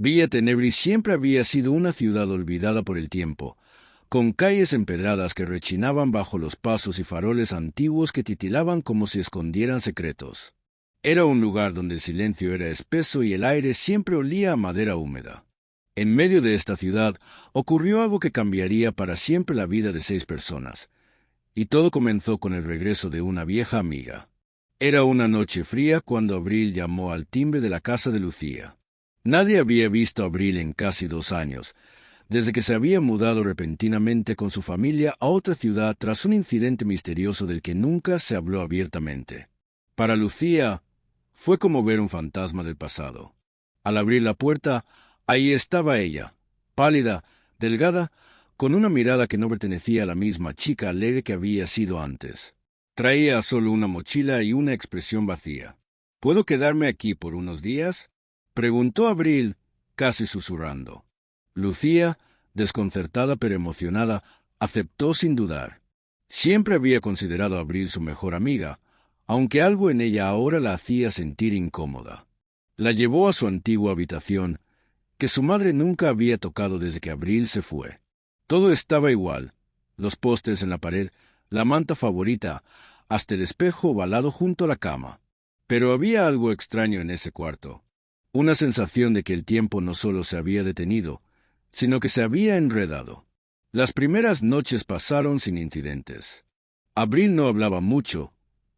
Villa Tenebris siempre había sido una ciudad olvidada por el tiempo, con calles empedradas que rechinaban bajo los pasos y faroles antiguos que titilaban como si escondieran secretos. Era un lugar donde el silencio era espeso y el aire siempre olía a madera húmeda. En medio de esta ciudad ocurrió algo que cambiaría para siempre la vida de 6 personas, y todo comenzó con el regreso de una vieja amiga. Era una noche fría cuando Abril llamó al timbre de la casa de Lucía. Nadie había visto a Abril en casi 2 años, desde que se había mudado repentinamente con su familia a otra ciudad tras un incidente misterioso del que nunca se habló abiertamente. Para Lucía, fue como ver un fantasma del pasado. Al abrir la puerta, ahí estaba ella, pálida, delgada, con una mirada que no pertenecía a la misma chica alegre que había sido antes. Traía solo una mochila y una expresión vacía. ¿Puedo quedarme aquí por unos días?, preguntó Abril, casi susurrando. Lucía, desconcertada pero emocionada, aceptó sin dudar. Siempre había considerado a Abril su mejor amiga, aunque algo en ella ahora la hacía sentir incómoda. La llevó a su antigua habitación, que su madre nunca había tocado desde que Abril se fue. Todo estaba igual: los pósters en la pared, la manta favorita, hasta el espejo ovalado junto a la cama. Pero había algo extraño en ese cuarto. Una sensación de que el tiempo no solo se había detenido, sino que se había enredado. Las primeras noches pasaron sin incidentes. Abril no hablaba mucho,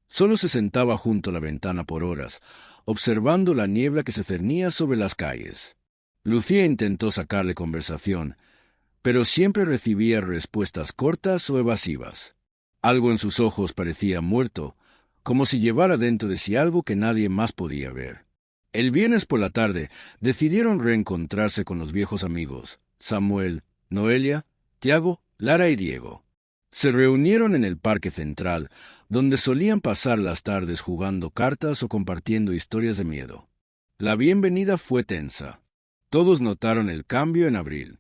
solo se sentaba junto a la ventana por horas, observando la niebla que se cernía sobre las calles. Lucía intentó sacarle conversación, pero siempre recibía respuestas cortas o evasivas. Algo en sus ojos parecía muerto, como si llevara dentro de sí algo que nadie más podía ver. El viernes por la tarde decidieron reencontrarse con los viejos amigos, Samuel, Noelia, Tiago, Lara y Diego. Se reunieron en el parque central, donde solían pasar las tardes jugando cartas o compartiendo historias de miedo. La bienvenida fue tensa. Todos notaron el cambio en Abril.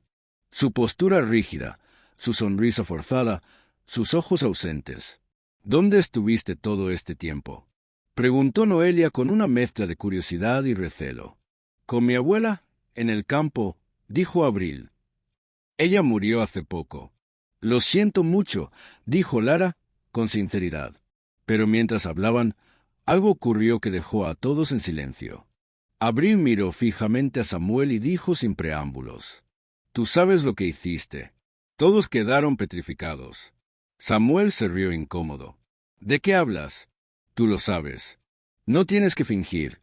Su postura rígida, su sonrisa forzada, sus ojos ausentes. ¿Dónde estuviste todo este tiempo?, preguntó Noelia con una mezcla de curiosidad y recelo. Con mi abuela, en el campo, dijo Abril. Ella murió hace poco. Lo siento mucho, dijo Lara, con sinceridad. Pero mientras hablaban, algo ocurrió que dejó a todos en silencio. Abril miró fijamente a Samuel y dijo sin preámbulos: Tú sabes lo que hiciste. Todos quedaron petrificados. Samuel se rió incómodo. ¿De qué hablas? Tú lo sabes. No tienes que fingir,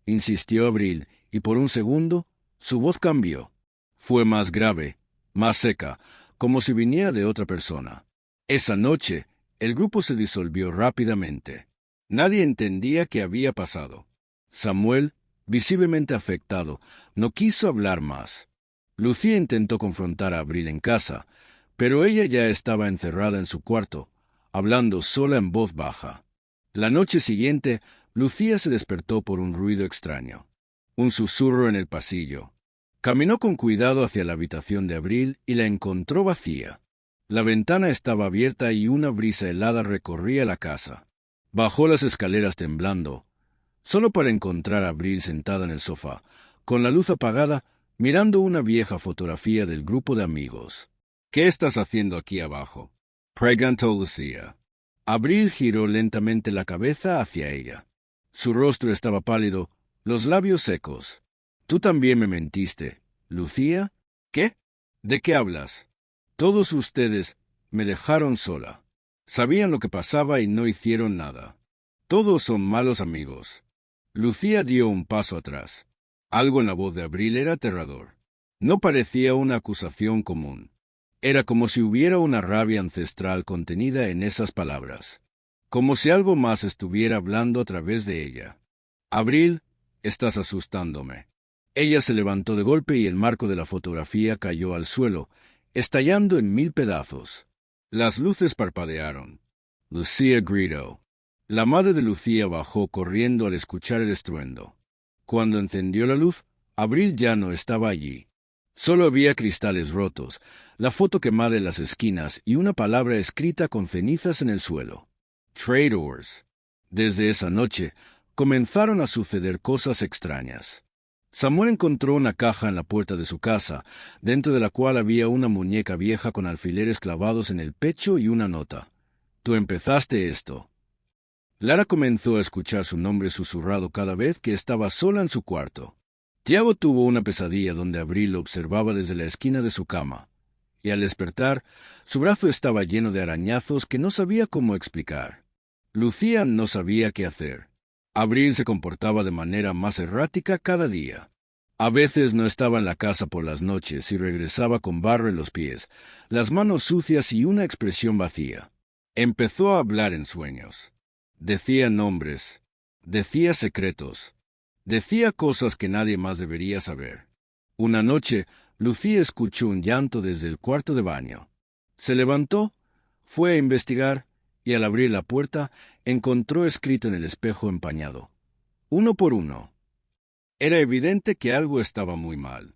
insistió Abril, y por un segundo su voz cambió. Fue más grave, más seca, como si viniera de otra persona. Esa noche, el grupo se disolvió rápidamente. Nadie entendía qué había pasado. Samuel, visiblemente afectado, no quiso hablar más. Lucía intentó confrontar a Abril en casa, pero ella ya estaba encerrada en su cuarto, hablando sola en voz baja. La noche siguiente, Lucía se despertó por un ruido extraño. Un susurro en el pasillo. Caminó con cuidado hacia la habitación de Abril y la encontró vacía. La ventana estaba abierta y una brisa helada recorría la casa. Bajó las escaleras temblando, solo para encontrar a Abril sentada en el sofá, con la luz apagada, mirando una vieja fotografía del grupo de amigos. ¿Qué estás haciendo aquí abajo?, preguntó Lucía. Abril giró lentamente la cabeza hacia ella. Su rostro estaba pálido, los labios secos. «Tú también me mentiste, Lucía». «¿Qué? ¿De qué hablas?» «Todos ustedes me dejaron sola. Sabían lo que pasaba y no hicieron nada. Todos son malos amigos». Lucía dio un paso atrás. Algo en la voz de Abril era aterrador. No parecía una acusación común. Era como si hubiera una rabia ancestral contenida en esas palabras. Como si algo más estuviera hablando a través de ella. «Abril, estás asustándome». Ella se levantó de golpe y el marco de la fotografía cayó al suelo, estallando en 1000 pedazos. Las luces parpadearon. Lucía gritó. La madre de Lucía bajó corriendo al escuchar el estruendo. Cuando encendió la luz, Abril ya no estaba allí. Solo había cristales rotos, la foto quemada en las esquinas y una palabra escrita con cenizas en el suelo. Traitors. Desde esa noche, comenzaron a suceder cosas extrañas. Samuel encontró una caja en la puerta de su casa, dentro de la cual había una muñeca vieja con alfileres clavados en el pecho y una nota. «Tú empezaste esto». Lara comenzó a escuchar su nombre susurrado cada vez que estaba sola en su cuarto. Tiago tuvo una pesadilla donde Abril lo observaba desde la esquina de su cama, y al despertar, su brazo estaba lleno de arañazos que no sabía cómo explicar. Lucía no sabía qué hacer. Abril se comportaba de manera más errática cada día. A veces no estaba en la casa por las noches y regresaba con barro en los pies, las manos sucias y una expresión vacía. Empezó a hablar en sueños. Decía nombres, decía secretos, decía cosas que nadie más debería saber. Una noche, Lucía escuchó un llanto desde el cuarto de baño. Se levantó, fue a investigar, y al abrir la puerta, encontró escrito en el espejo empañado: 1 por 1. Era evidente que algo estaba muy mal.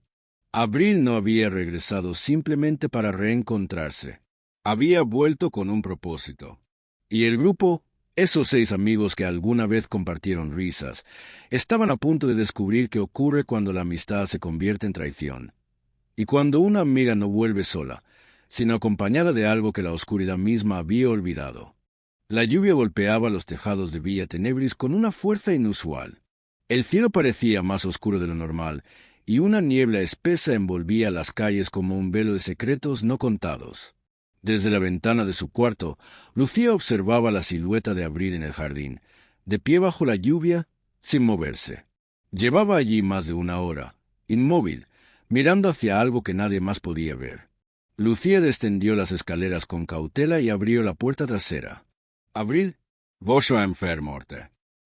Abril no había regresado simplemente para reencontrarse. Había vuelto con un propósito. Y el grupo, esos 6 amigos que alguna vez compartieron risas, estaban a punto de descubrir qué ocurre cuando la amistad se convierte en traición. Y cuando una amiga no vuelve sola, sino acompañada de algo que la oscuridad misma había olvidado. La lluvia golpeaba los tejados de Villa Tenebris con una fuerza inusual. El cielo parecía más oscuro de lo normal, y una niebla espesa envolvía las calles como un velo de secretos no contados. Desde la ventana de su cuarto, Lucía observaba la silueta de Abril en el jardín, de pie bajo la lluvia, sin moverse. Llevaba allí más de una hora, inmóvil, mirando hacia algo que nadie más podía ver. Lucía descendió las escaleras con cautela y abrió la puerta trasera. «Abril, vos sos enfermo.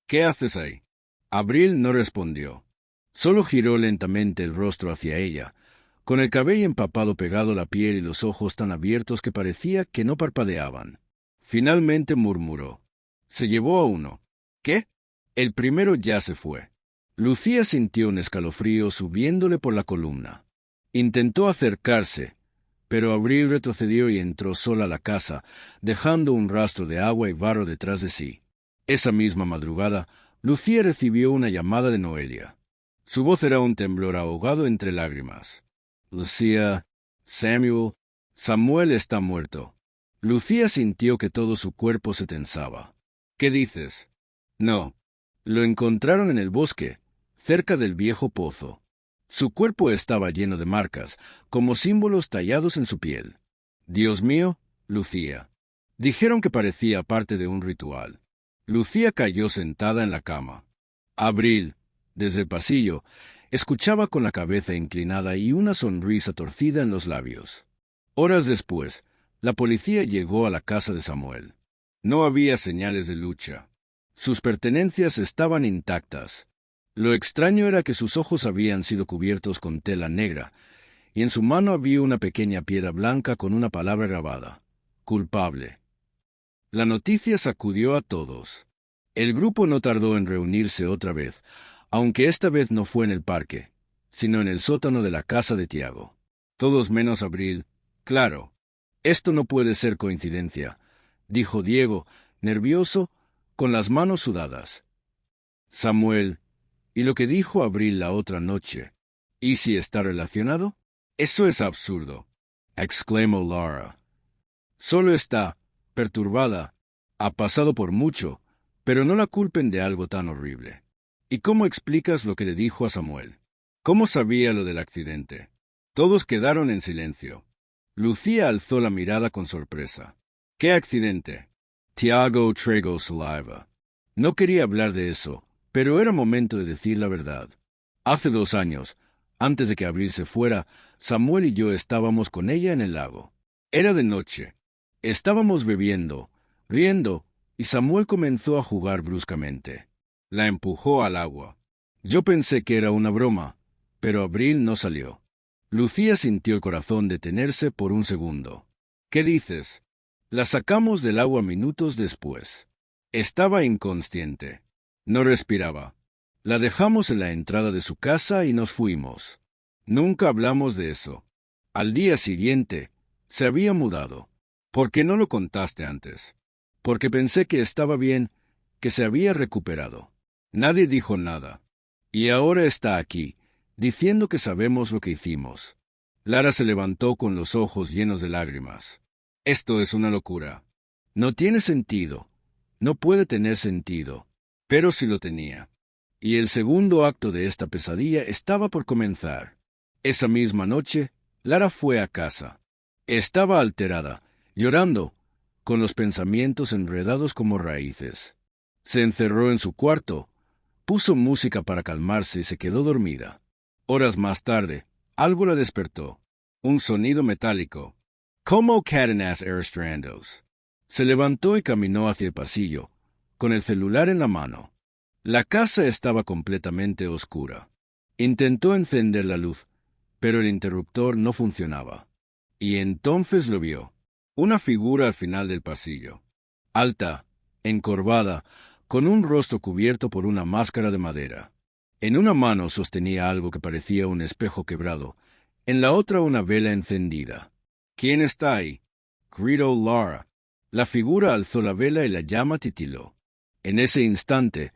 ¿Qué haces ahí?» Abril no respondió. Solo giró lentamente el rostro hacia ella, con el cabello empapado pegado a la piel y los ojos tan abiertos que parecía que no parpadeaban. Finalmente murmuró: «Se llevó a uno». «¿Qué?» «El primero ya se fue». Lucía sintió un escalofrío subiéndole por la columna. Intentó acercarse, pero Abril retrocedió y entró sola a la casa, dejando un rastro de agua y barro detrás de sí. Esa misma madrugada, Lucía recibió una llamada de Noelia. Su voz era un temblor ahogado entre lágrimas. «Lucía, Samuel está muerto». Lucía sintió que todo su cuerpo se tensaba. «¿Qué dices?» «No. Lo encontraron en el bosque, cerca del viejo pozo». Su cuerpo estaba lleno de marcas, como símbolos tallados en su piel. «Dios mío, Lucía». Dijeron que parecía parte de un ritual. Lucía cayó sentada en la cama. Abril, desde el pasillo, escuchaba con la cabeza inclinada y una sonrisa torcida en los labios. Horas después, la policía llegó a la casa de Samuel. No había señales de lucha. Sus pertenencias estaban intactas. Lo extraño era que sus ojos habían sido cubiertos con tela negra, y en su mano había una pequeña piedra blanca con una palabra grabada: culpable. La noticia sacudió a todos. El grupo no tardó en reunirse otra vez, aunque esta vez no fue en el parque, sino en el sótano de la casa de Tiago. Todos menos Abril. «Claro, esto no puede ser coincidencia», dijo Diego, nervioso, con las manos sudadas. «Samuel, ¿y lo que dijo Abril la otra noche? ¿Y si está relacionado?» «Eso es absurdo», exclamó Lara. «Solo está perturbada. Ha pasado por mucho, pero no la culpen de algo tan horrible». «¿Y cómo explicas lo que le dijo a Samuel? ¿Cómo sabía lo del accidente?» Todos quedaron en silencio. Lucía alzó la mirada con sorpresa. «¿Qué accidente?» Tiago tragó saliva. No quería hablar de eso, pero era momento de decir la verdad. Hace 2 años, antes de que Abril se fuera, Samuel y yo estábamos con ella en el lago. Era de noche. Estábamos bebiendo, riendo, y Samuel comenzó a jugar bruscamente. La empujó al agua. Yo pensé que era una broma, pero Abril no salió. Lucía sintió el corazón detenerse por un segundo. «¿Qué dices?» «La sacamos del agua minutos después. Estaba inconsciente. No respiraba. La dejamos en la entrada de su casa y nos fuimos. Nunca hablamos de eso. Al día siguiente, se había mudado. ¿Por qué no lo contaste antes?» «Porque pensé que estaba bien, que se había recuperado». Nadie dijo nada. Y ahora está aquí, diciendo que sabemos lo que hicimos. Lara se levantó con los ojos llenos de lágrimas. Esto es una locura. No tiene sentido. No puede tener sentido. Pero sí lo tenía. Y el segundo acto de esta pesadilla estaba por comenzar. Esa misma noche, Lara fue a casa. Estaba alterada, llorando, con los pensamientos enredados como raíces. Se encerró en su cuarto, puso música para calmarse y se quedó dormida. Horas más tarde, algo la despertó. Un sonido metálico. Como cadenas arrastrandos. Se levantó y caminó hacia el pasillo, con el celular en la mano. La casa estaba completamente oscura. Intentó encender la luz, pero el interruptor no funcionaba. Y entonces lo vio. Una figura al final del pasillo. Alta, encorvada, con un rostro cubierto por una máscara de madera. En una mano sostenía algo que parecía un espejo quebrado, en la otra una vela encendida. ¿Quién está ahí? Gritó Lara. La figura alzó la vela y la llama titiló. En ese instante,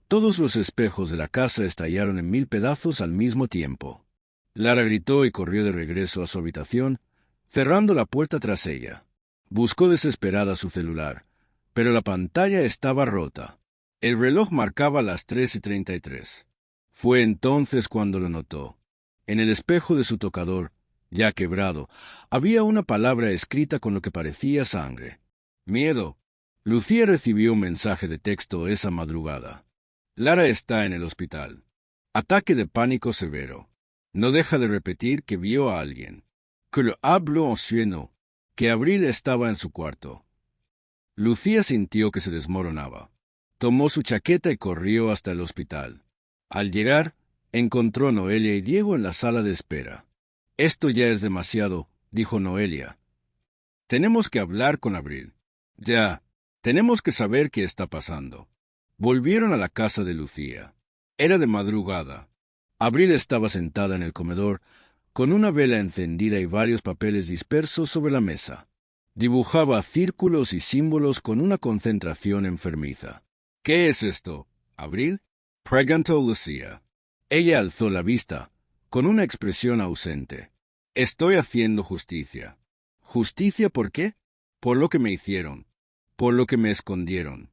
todos los espejos de la casa estallaron en 1000 pedazos al mismo tiempo. Lara gritó y corrió de regreso a su habitación, cerrando la puerta tras ella. Buscó desesperada su celular, pero la pantalla estaba rota. El reloj marcaba las 3:33. Fue entonces cuando lo notó. En el espejo de su tocador, ya quebrado, había una palabra escrita con lo que parecía sangre. Miedo. Lucía recibió un mensaje de texto esa madrugada. Lara está en el hospital. Ataque de pánico severo. No deja de repetir que vio a alguien. Que lo habló en sueño. Que Abril estaba en su cuarto. Lucía sintió que se desmoronaba. Tomó su chaqueta y corrió hasta el hospital. Al llegar, encontró a Noelia y Diego en la sala de espera. Esto ya es demasiado, dijo Noelia. Tenemos que hablar con Abril. Ya, tenemos que saber qué está pasando. Volvieron a la casa de Lucía. Era de madrugada. Abril estaba sentada en el comedor, con una vela encendida y varios papeles dispersos sobre la mesa. Dibujaba círculos y símbolos con una concentración enfermiza. ¿Qué es esto, Abril? Preguntó Lucía. Ella alzó la vista, con una expresión ausente. Estoy haciendo justicia. ¿Justicia por qué? Por lo que me hicieron, por lo que me escondieron,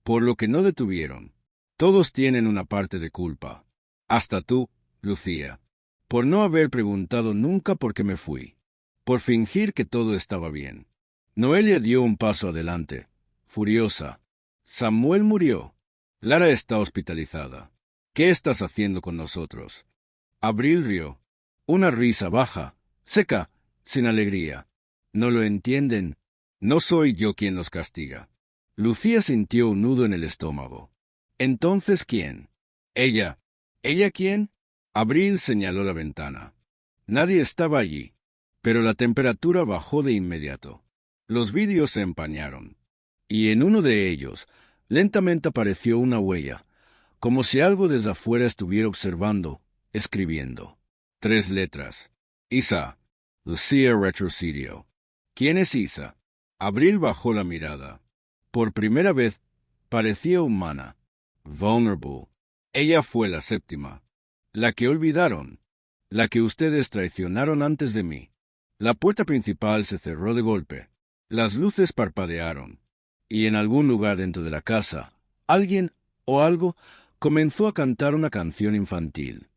por lo que no detuvieron. Todos tienen una parte de culpa. Hasta tú, Lucía, por no haber preguntado nunca por qué me fui, por fingir que todo estaba bien. Noelia dio un paso adelante, furiosa. Samuel murió. Lara está hospitalizada. ¿Qué estás haciendo con nosotros? Abril rió. Una risa baja, seca, sin alegría. ¿No lo entienden? No soy yo quien los castiga. Lucía sintió un nudo en el estómago. ¿Entonces quién? Ella. ¿Ella quién? Abril señaló la ventana. Nadie estaba allí, pero la temperatura bajó de inmediato. Los vidrios se empañaron, y en uno de ellos lentamente apareció una huella, como si algo desde afuera estuviera observando, escribiendo. 3 letras. Isa. Lucía retrocedió. ¿Quién es Isa? Abril bajó la mirada. Por primera vez, parecía humana. Vulnerable. Ella fue la séptima. La que olvidaron. La que ustedes traicionaron antes de mí. La puerta principal se cerró de golpe. Las luces parpadearon. Y en algún lugar dentro de la casa, alguien o algo comenzó a cantar una canción infantil.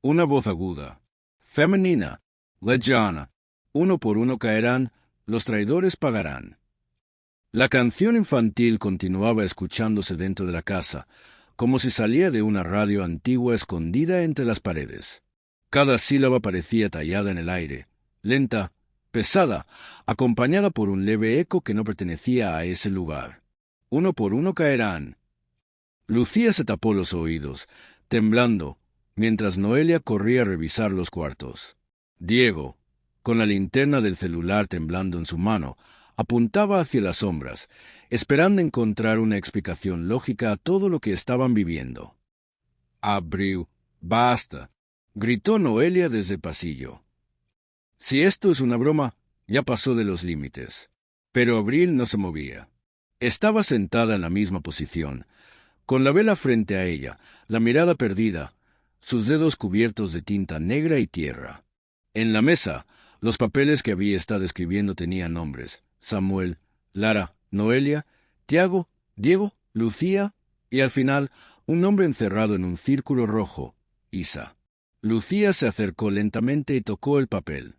Una voz aguda, femenina, lejana. Uno por uno caerán, los traidores pagarán. La canción infantil continuaba escuchándose dentro de la casa, como si salía de una radio antigua escondida entre las paredes. Cada sílaba parecía tallada en el aire, lenta, pesada, acompañada por un leve eco que no pertenecía a ese lugar. Uno por uno caerán. Lucía se tapó los oídos, temblando, mientras Noelia corría a revisar los cuartos. Diego, con la linterna del celular temblando en su mano, apuntaba hacia las sombras, esperando encontrar una explicación lógica a todo lo que estaban viviendo. Abril, basta, gritó Noelia desde el pasillo. Si esto es una broma, ya pasó de los límites. Pero Abril no se movía. Estaba sentada en la misma posición, con la vela frente a ella, la mirada perdida, sus dedos cubiertos de tinta negra y tierra. En la mesa, los papeles que había estado escribiendo tenían nombres: Samuel, Lara, Noelia, Tiago, Diego, Lucía, y al final, un nombre encerrado en un círculo rojo: Isa. Lucía se acercó lentamente y tocó el papel.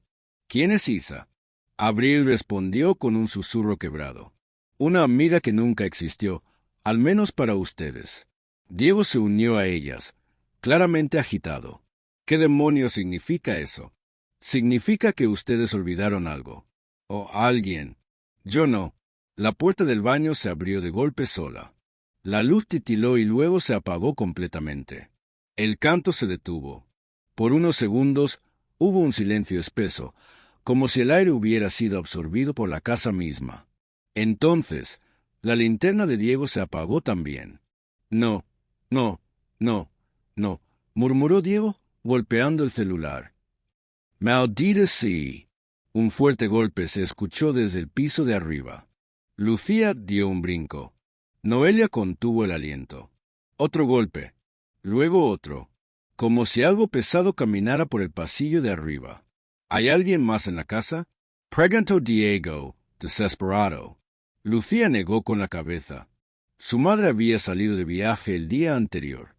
¿Quién es Isa? Abril respondió con un susurro quebrado. Una amiga que nunca existió, al menos para ustedes. Diego se unió a ellas, claramente agitado. ¿Qué demonios significa eso? Significa que ustedes olvidaron algo. O alguien. Yo no. La puerta del baño se abrió de golpe sola. La luz titiló y luego se apagó completamente. El canto se detuvo. Por unos segundos hubo un silencio espeso, como si el aire hubiera sido absorbido por la casa misma. Entonces, la linterna de Diego se apagó también. No, no, no, no, murmuró Diego, golpeando el celular. Maldita sí. Un fuerte golpe se escuchó desde el piso de arriba. Lucía dio un brinco. Noelia contuvo el aliento. Otro golpe. Luego otro. Como si algo pesado caminara por el pasillo de arriba. ¿Hay alguien más en la casa? Preguntó Diego, desesperado. Lucía negó con la cabeza. Su madre había salido de viaje el día anterior.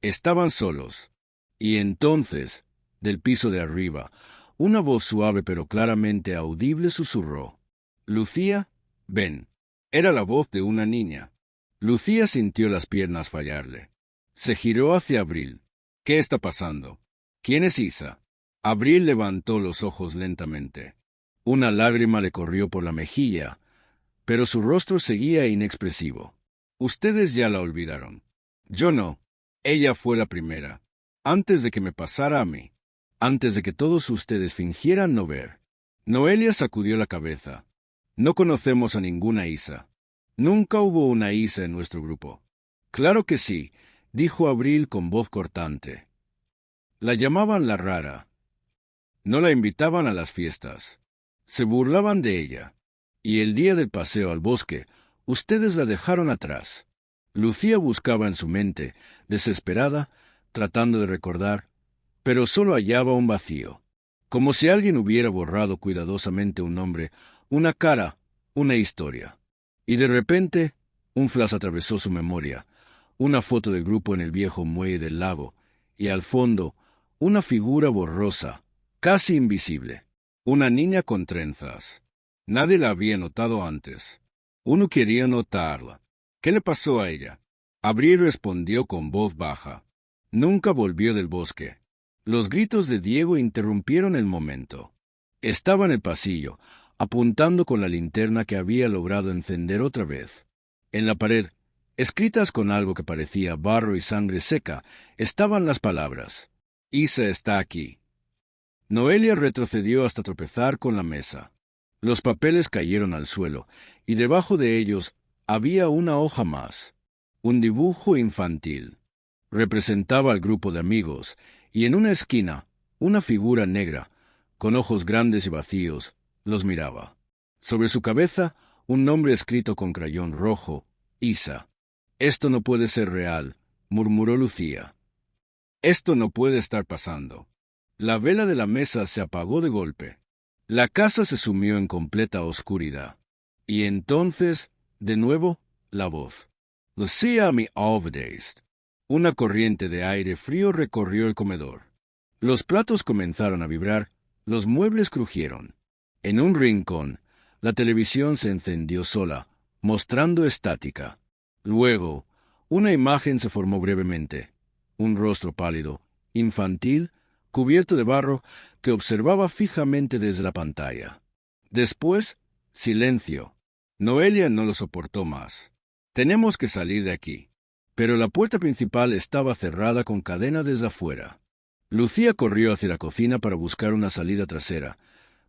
Estaban solos. Y entonces, del piso de arriba, una voz suave pero claramente audible susurró: Lucía, ven. Era la voz de una niña. Lucía sintió las piernas fallarle. Se giró hacia Abril. ¿Qué está pasando? ¿Quién es Isa? Abril levantó los ojos lentamente. Una lágrima le corrió por la mejilla, pero su rostro seguía inexpresivo. Ustedes ya la olvidaron. Yo no. Ella fue la primera. Antes de que me pasara a mí. Antes de que todos ustedes fingieran no ver. Noelia sacudió la cabeza. No conocemos a ninguna Isa. Nunca hubo una Isa en nuestro grupo. Claro que sí, dijo Abril con voz cortante. La llamaban la rara. No la invitaban a las fiestas. Se burlaban de ella. Y el día del paseo al bosque, ustedes la dejaron atrás. Lucía buscaba en su mente, desesperada, tratando de recordar, pero solo hallaba un vacío. Como si alguien hubiera borrado cuidadosamente un nombre, una cara, una historia. Y de repente, un flash atravesó su memoria, una foto del grupo en el viejo muelle del lago, y al fondo, una figura borrosa, casi invisible, una niña con trenzas. Nadie la había notado antes. Uno quería notarla. ¿Qué le pasó a ella? Abril respondió con voz baja. Nunca volvió del bosque. Los gritos de Diego interrumpieron el momento. Estaba en el pasillo, apuntando con la linterna que había logrado encender otra vez. En la pared, escritas con algo que parecía barro y sangre seca, estaban las palabras: Isa está aquí. Noelia retrocedió hasta tropezar con la mesa. Los papeles cayeron al suelo, y debajo de ellos había una hoja más. Un dibujo infantil. Representaba al grupo de amigos, y en una esquina, una figura negra, con ojos grandes y vacíos, los miraba. Sobre su cabeza, un nombre escrito con crayón rojo: Isa. Esto no puede ser real, murmuró Lucía. Esto no puede estar pasando. La vela de la mesa se apagó de golpe. La casa se sumió en completa oscuridad. Y entonces, de nuevo, la voz. Lucía mi Alvarez. Una corriente de aire frío recorrió el comedor. Los platos comenzaron a vibrar, los muebles crujieron. En un rincón, la televisión se encendió sola, mostrando estática. Luego, una imagen se formó brevemente. Un rostro pálido, infantil, cubierto de barro, que observaba fijamente desde la pantalla. Después, silencio. Noelia no lo soportó más. Tenemos que salir de aquí. Pero la puerta principal estaba cerrada con cadena desde afuera. Lucía corrió hacia la cocina para buscar una salida trasera,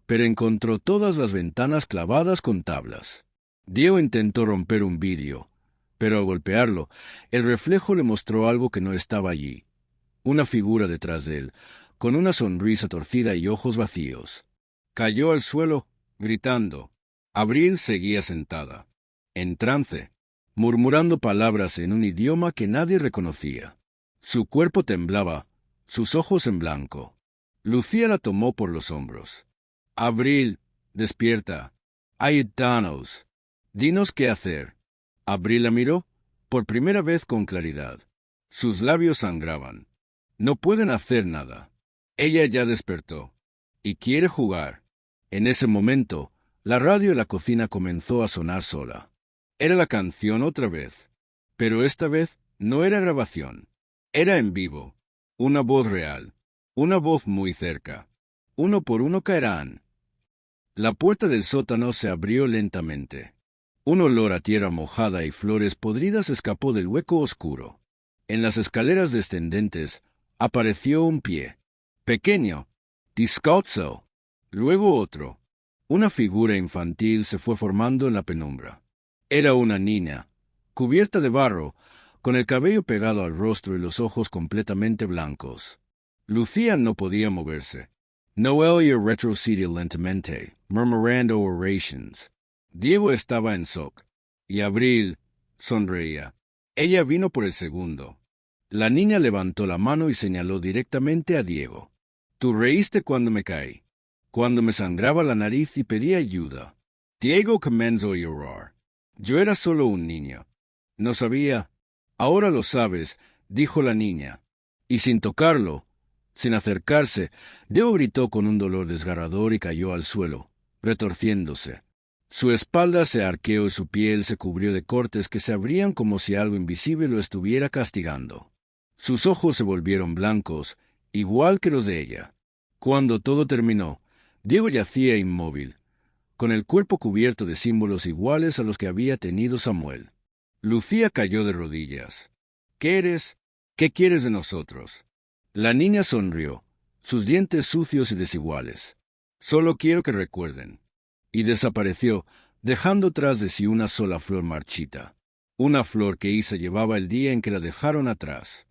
pero encontró todas las ventanas clavadas con tablas. Diego intentó romper un vidrio, pero al golpearlo, el reflejo le mostró algo que no estaba allí. Una figura detrás de él, con una sonrisa torcida y ojos vacíos. Cayó al suelo, gritando. Abril seguía sentada, en trance, murmurando palabras en un idioma que nadie reconocía. Su cuerpo temblaba, sus ojos en blanco. Lucía la tomó por los hombros. Abril, despierta. Ayúdanos. Dinos qué hacer. Abril la miró, por primera vez con claridad. Sus labios sangraban. No pueden hacer nada. Ella ya despertó. Y quiere jugar. En ese momento, la radio de la cocina comenzó a sonar sola. Era la canción otra vez. Pero esta vez no era grabación. Era en vivo. Una voz real. Una voz muy cerca. Uno por uno caerán. La puerta del sótano se abrió lentamente. Un olor a tierra mojada y flores podridas escapó del hueco oscuro. En las escaleras descendentes apareció un pie. Pequeño. Descalzo. Luego otro. Una figura infantil se fue formando en la penumbra. Era una niña, cubierta de barro, con el cabello pegado al rostro y los ojos completamente blancos. Lucía no podía moverse. Noelia retrocedía lentamente, murmurando oraciones. Diego estaba en shock, y Abril sonreía. Ella vino por el segundo. La niña levantó la mano y señaló directamente a Diego. Tú reíste cuando me caí, cuando me sangraba la nariz y pedí ayuda. Diego comenzó a llorar. Yo era solo un niño. No sabía. Ahora lo sabes, dijo la niña. Y sin tocarlo, sin acercarse, Diego gritó con un dolor desgarrador y cayó al suelo, retorciéndose. Su espalda se arqueó y su piel se cubrió de cortes que se abrían como si algo invisible lo estuviera castigando. Sus ojos se volvieron blancos, igual que los de ella. Cuando todo terminó, Diego yacía inmóvil, con el cuerpo cubierto de símbolos iguales a los que había tenido Samuel. Lucía cayó de rodillas. ¿Qué eres? ¿Qué quieres de nosotros? La niña sonrió, sus dientes sucios y desiguales. Solo quiero que recuerden. Y desapareció, dejando tras de sí una sola flor marchita. Una flor que Isa llevaba el día en que la dejaron atrás.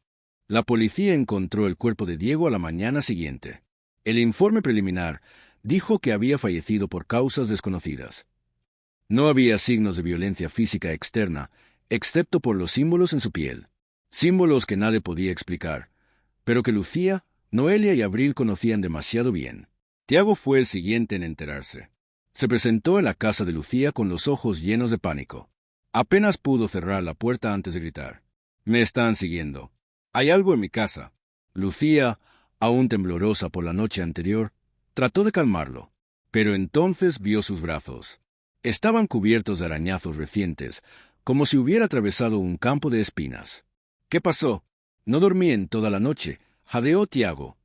La policía encontró el cuerpo de Diego a la mañana siguiente. El informe preliminar dijo que había fallecido por causas desconocidas. No había signos de violencia física externa, excepto por los símbolos en su piel. Símbolos que nadie podía explicar, pero que Lucía, Noelia y Abril conocían demasiado bien. Tiago fue el siguiente en enterarse. Se presentó en la casa de Lucía con los ojos llenos de pánico. Apenas pudo cerrar la puerta antes de gritar. «Me están siguiendo. Hay algo en mi casa». Lucía, aún temblorosa por la noche anterior, trató de calmarlo, pero entonces vio sus brazos. Estaban cubiertos de arañazos recientes, como si hubiera atravesado un campo de espinas. «¿Qué pasó? No dormí en toda la noche», jadeó Tiago.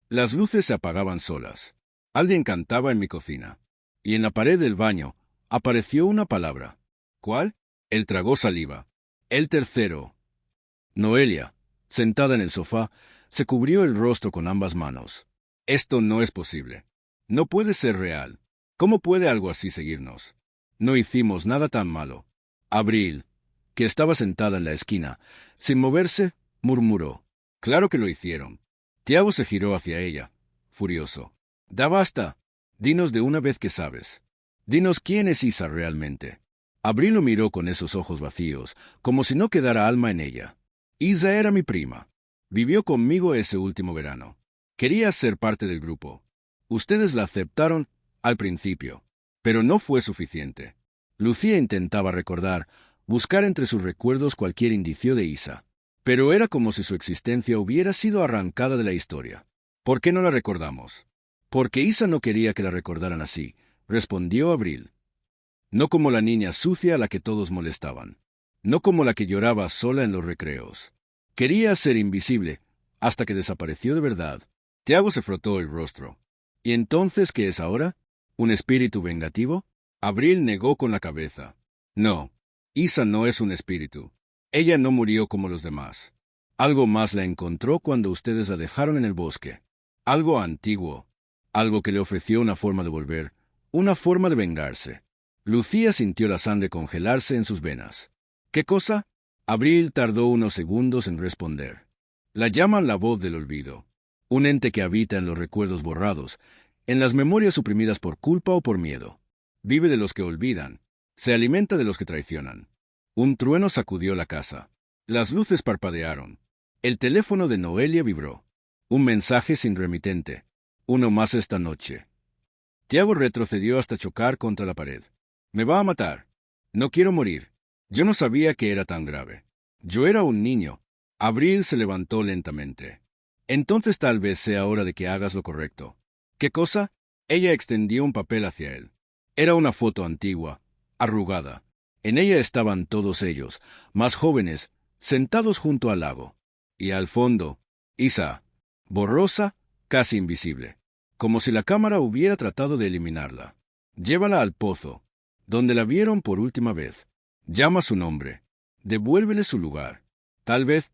Las luces se apagaban solas. Alguien cantaba en mi cocina. Y en la pared del baño apareció una palabra. ¿Cuál? Él tragó saliva. El tercero. Noelia, sentada en el sofá, se cubrió el rostro con ambas manos. Esto no es posible. No puede ser real. ¿Cómo puede algo así seguirnos? No hicimos nada tan malo. Abril, que estaba sentada en la esquina, sin moverse, murmuró. Claro que lo hicieron. Tiago se giró hacia ella, furioso. ¡Da basta! Dinos de una vez que sabes. Dinos quién es Isa realmente. Abril lo miró con esos ojos vacíos, como si no quedara alma en ella. Isa era mi prima. Vivió conmigo ese último verano. Quería ser parte del grupo. Ustedes la aceptaron al principio, pero no fue suficiente. Lucía intentaba recordar, buscar entre sus recuerdos cualquier indicio de Isa, pero era como si su existencia hubiera sido arrancada de la historia. ¿Por qué no la recordamos? Porque Isa no quería que la recordaran así, respondió Abril. No como la niña sucia a la que todos molestaban. No como la que lloraba sola en los recreos. Quería ser invisible, hasta que desapareció de verdad. Tiago se frotó el rostro. ¿Y entonces qué es ahora? ¿Un espíritu vengativo? Abril negó con la cabeza. No, Isa no es un espíritu. Ella no murió como los demás. Algo más la encontró cuando ustedes la dejaron en el bosque. Algo antiguo. Algo que le ofreció una forma de volver, una forma de vengarse. Lucía sintió la sangre congelarse en sus venas. ¿Qué cosa? Abril tardó unos segundos en responder. La llaman la voz del olvido. Un ente que habita en los recuerdos borrados, en las memorias suprimidas por culpa o por miedo. Vive de los que olvidan. Se alimenta de los que traicionan. Un trueno sacudió la casa. Las luces parpadearon. El teléfono de Noelia vibró. Un mensaje sin remitente. Uno más esta noche. Tiago retrocedió hasta chocar contra la pared. Me va a matar. No quiero morir. Yo no sabía que era tan grave. Yo era un niño. Abril se levantó lentamente. Entonces tal vez sea hora de que hagas lo correcto. ¿Qué cosa? Ella extendió un papel hacia él. Era una foto antigua, arrugada. En ella estaban todos ellos, más jóvenes, sentados junto al lago. Y al fondo, Isa, borrosa, casi invisible, como si la cámara hubiera tratado de eliminarla. Llévala al pozo, donde la vieron por última vez. Llama su nombre. Devuélvele su lugar. Tal vez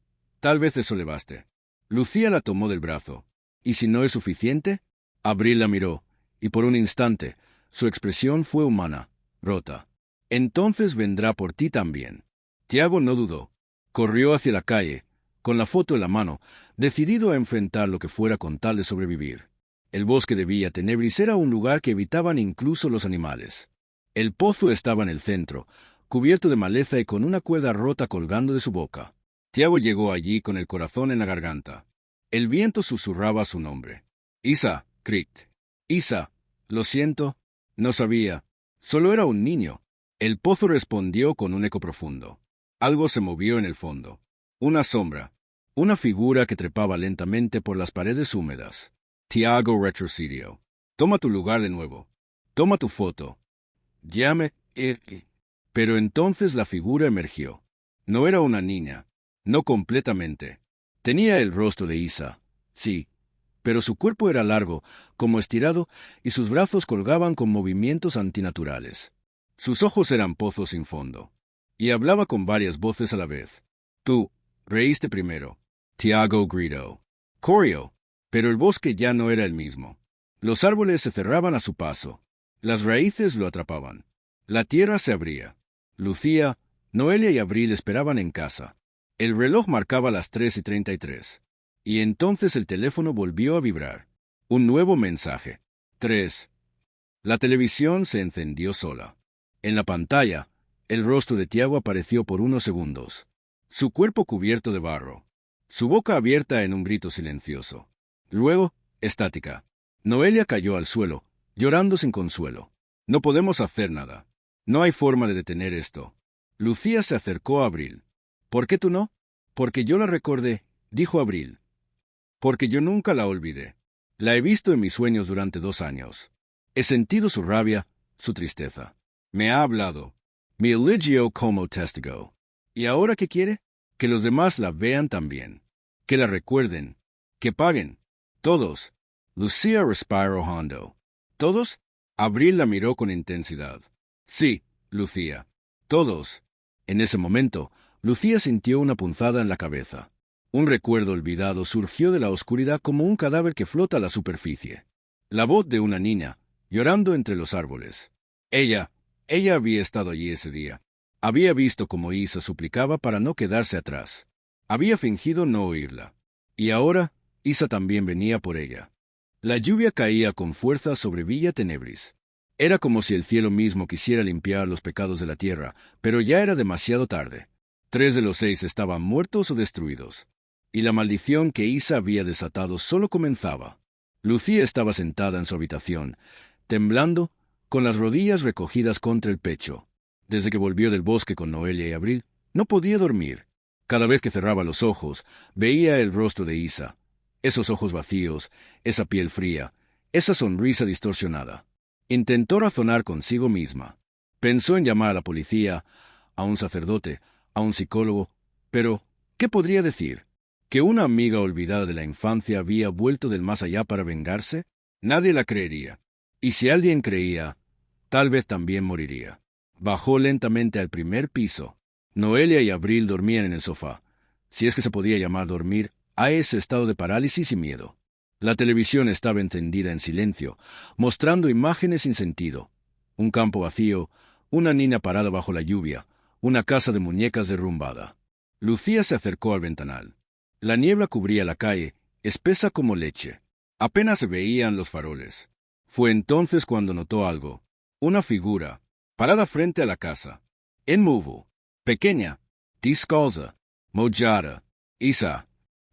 eso le baste. Lucía la tomó del brazo. ¿Y si no es suficiente? Abril la miró, y por un instante, su expresión fue humana, rota. Entonces vendrá por ti también. Tiago no dudó. Corrió hacia la calle, con la foto en la mano, decidido a enfrentar lo que fuera con tal de sobrevivir. El bosque de Villa Tenebris era un lugar que evitaban incluso los animales. El pozo estaba en el centro, cubierto de maleza y con una cuerda rota colgando de su boca. Tiago llegó allí con el corazón en la garganta. El viento susurraba su nombre. Isa, Cricht. Isa, lo siento, no sabía. Solo era un niño. El pozo respondió con un eco profundo. Algo se movió en el fondo. Una sombra. Una figura que trepaba lentamente por las paredes húmedas. Tiago retrocedió. Toma tu lugar de nuevo. Toma tu foto. Llame. Pero entonces la figura emergió. No era una niña. No completamente. Tenía el rostro de Isa. Sí. Pero su cuerpo era largo, como estirado, y sus brazos colgaban con movimientos antinaturales. Sus ojos eran pozos sin fondo. Y hablaba con varias voces a la vez. Tú, reíste primero. Tiago gritó. Corrió. Pero el bosque ya no era el mismo. Los árboles se cerraban a su paso. Las raíces lo atrapaban. La tierra se abría. Lucía, Noelia y Abril esperaban en casa. El reloj marcaba las 3:33. Y entonces el teléfono volvió a vibrar. Un nuevo mensaje. 3. La televisión se encendió sola. En la pantalla, el rostro de Tiago apareció por unos segundos. Su cuerpo cubierto de barro. Su boca abierta en un grito silencioso. Luego, estática. Noelia cayó al suelo, llorando sin consuelo. No podemos hacer nada. No hay forma de detener esto. Lucía se acercó a Abril. ¿Por qué tú no? Porque yo la recordé, dijo Abril. Porque yo nunca la olvidé. La he visto en mis sueños durante 2 años. He sentido su rabia, su tristeza. Me ha hablado. Mi eligio como testigo. ¿Y ahora qué quiere? Que los demás la vean también. Que la recuerden. Que paguen. Todos. Lucía respiró hondo. ¿Todos? Abril la miró con intensidad. Sí, Lucía. Todos. En ese momento, Lucía sintió una punzada en la cabeza. Un recuerdo olvidado surgió de la oscuridad como un cadáver que flota a la superficie. La voz de una niña, llorando entre los árboles. Ella había estado allí ese día. Había visto cómo Isa suplicaba para no quedarse atrás. Había fingido no oírla. Y ahora, Isa también venía por ella. La lluvia caía con fuerza sobre Villa Tenebris. Era como si el cielo mismo quisiera limpiar los pecados de la tierra, pero ya era demasiado tarde. 3 de los 6 estaban muertos o destruidos. Y la maldición que Isa había desatado solo comenzaba. Lucía estaba sentada en su habitación, temblando, con las rodillas recogidas contra el pecho. Desde que volvió del bosque con Noelia y Abril, no podía dormir. Cada vez que cerraba los ojos, veía el rostro de Isa. Esos ojos vacíos, esa piel fría, esa sonrisa distorsionada. Intentó razonar consigo misma. Pensó en llamar a la policía, a un sacerdote, a un psicólogo, pero ¿qué podría decir? ¿Que una amiga olvidada de la infancia había vuelto del más allá para vengarse? Nadie la creería. Y si alguien creía, tal vez también moriría. Bajó lentamente al primer piso. Noelia y Abril dormían en el sofá, si es que se podía llamar dormir a ese estado de parálisis y miedo. La televisión estaba encendida en silencio, mostrando imágenes sin sentido. Un campo vacío, una niña parada bajo la lluvia, una casa de muñecas derrumbada. Lucía se acercó al ventanal. La niebla cubría la calle, espesa como leche. Apenas se veían los faroles. Fue entonces cuando notó algo. Una figura, parada frente a la casa. En movo. Pequeña. Descalza. Mojada. Isa.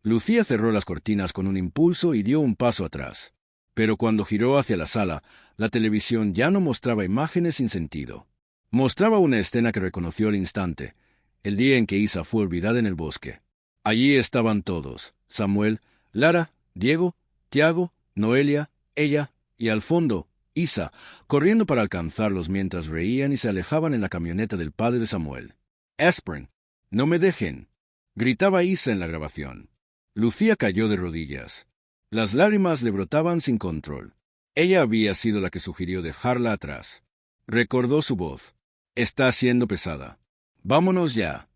Lucía cerró las cortinas con un impulso y dio un paso atrás. Pero cuando giró hacia la sala, la televisión ya no mostraba imágenes sin sentido. Mostraba una escena que reconoció al instante, el día en que Isa fue olvidada en el bosque. Allí estaban todos: Samuel, Lara, Diego, Tiago, Noelia, ella, y al fondo, Isa, corriendo para alcanzarlos mientras reían y se alejaban en la camioneta del padre de Samuel. «Aspirin, no me dejen», gritaba Isa en la grabación. Lucía cayó de rodillas. Las lágrimas le brotaban sin control. Ella había sido la que sugirió dejarla atrás. Recordó su voz. «Está siendo pesada. Vámonos ya».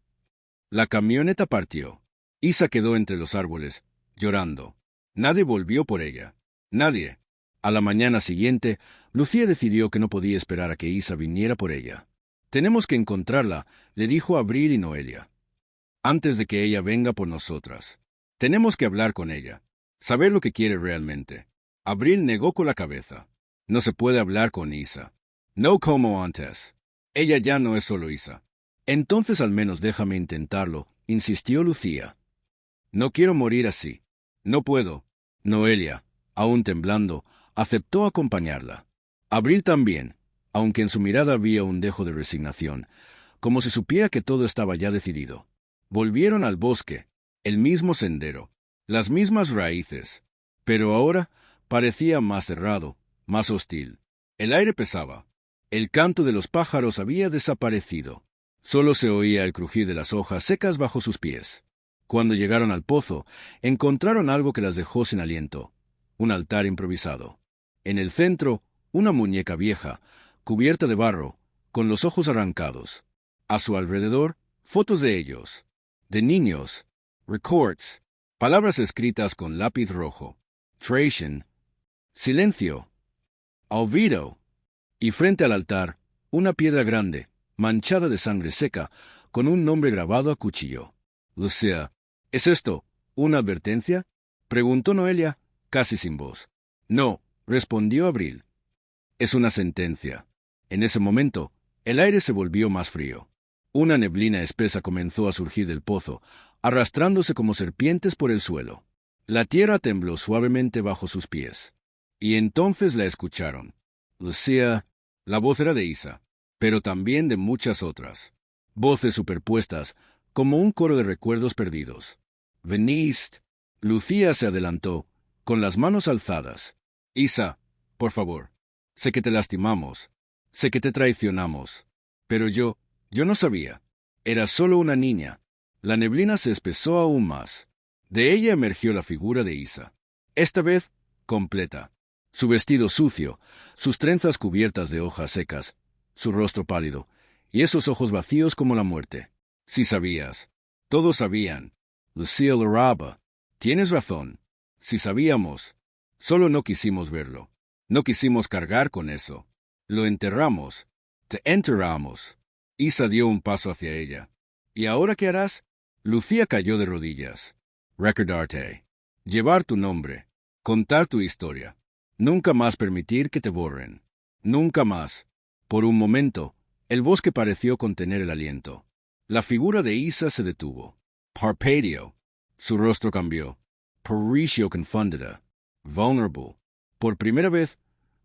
La camioneta partió. Isa quedó entre los árboles, llorando. Nadie volvió por ella. Nadie. A la mañana siguiente, Lucía decidió que no podía esperar a que Isa viniera por ella. «Tenemos que encontrarla», le dijo a Abril y Noelia, «antes de que ella venga por nosotras. Tenemos que hablar con ella, saber lo que quiere realmente». Abril negó con la cabeza. «No se puede hablar con Isa. No como antes. Ella ya no es solo Isa». «Entonces al menos déjame intentarlo», insistió Lucía. «No quiero morir así. No puedo». Noelia, aún temblando, aceptó acompañarla. Abril también, aunque en su mirada había un dejo de resignación, como si supiera que todo estaba ya decidido. Volvieron al bosque, el mismo sendero, las mismas raíces, pero ahora parecía más cerrado, más hostil. El aire pesaba. El canto de los pájaros había desaparecido. Solo se oía el crujir de las hojas secas bajo sus pies. Cuando llegaron al pozo, encontraron algo que las dejó sin aliento: un altar improvisado. En el centro, una muñeca vieja, cubierta de barro, con los ojos arrancados. A su alrededor, fotos de ellos, de niños, records, palabras escritas con lápiz rojo: Trajan, silencio, olvido. Y frente al altar, una piedra grande, manchada de sangre seca, con un nombre grabado a cuchillo. «Lucía, ¿es esto una advertencia?», preguntó Noelia, casi sin voz. «No», respondió Abril. «Es una sentencia». En ese momento, el aire se volvió más frío. Una neblina espesa comenzó a surgir del pozo, arrastrándose como serpientes por el suelo. La tierra tembló suavemente bajo sus pies. Y entonces la escucharon. «Lucía». La voz era de Isa, pero también de muchas otras. Voces superpuestas, como un coro de recuerdos perdidos. «Veniste». Lucía se adelantó, con las manos alzadas. «Isa, por favor. Sé que te lastimamos. Sé que te traicionamos. Pero yo no sabía. Era solo una niña». La neblina se espesó aún más. De ella emergió la figura de Isa. Esta vez, completa. Su vestido sucio, sus trenzas cubiertas de hojas secas, su rostro pálido, y esos ojos vacíos como la muerte. «Si sabías». Todos sabían. «Lucía Larraba, tienes razón. Si sabíamos. Solo no quisimos verlo. No quisimos cargar con eso. Lo enterramos. Te enterramos». Isa dio un paso hacia ella. «¿Y ahora qué harás?». Lucía cayó de rodillas. «Recordarte. Llevar tu nombre. Contar tu historia. Nunca más permitir que te borren. Nunca más». Por un momento, el bosque pareció contener el aliento. La figura de Isa se detuvo. Parpadeó. Su rostro cambió. Pareció confundida. Vulnerable. Por primera vez,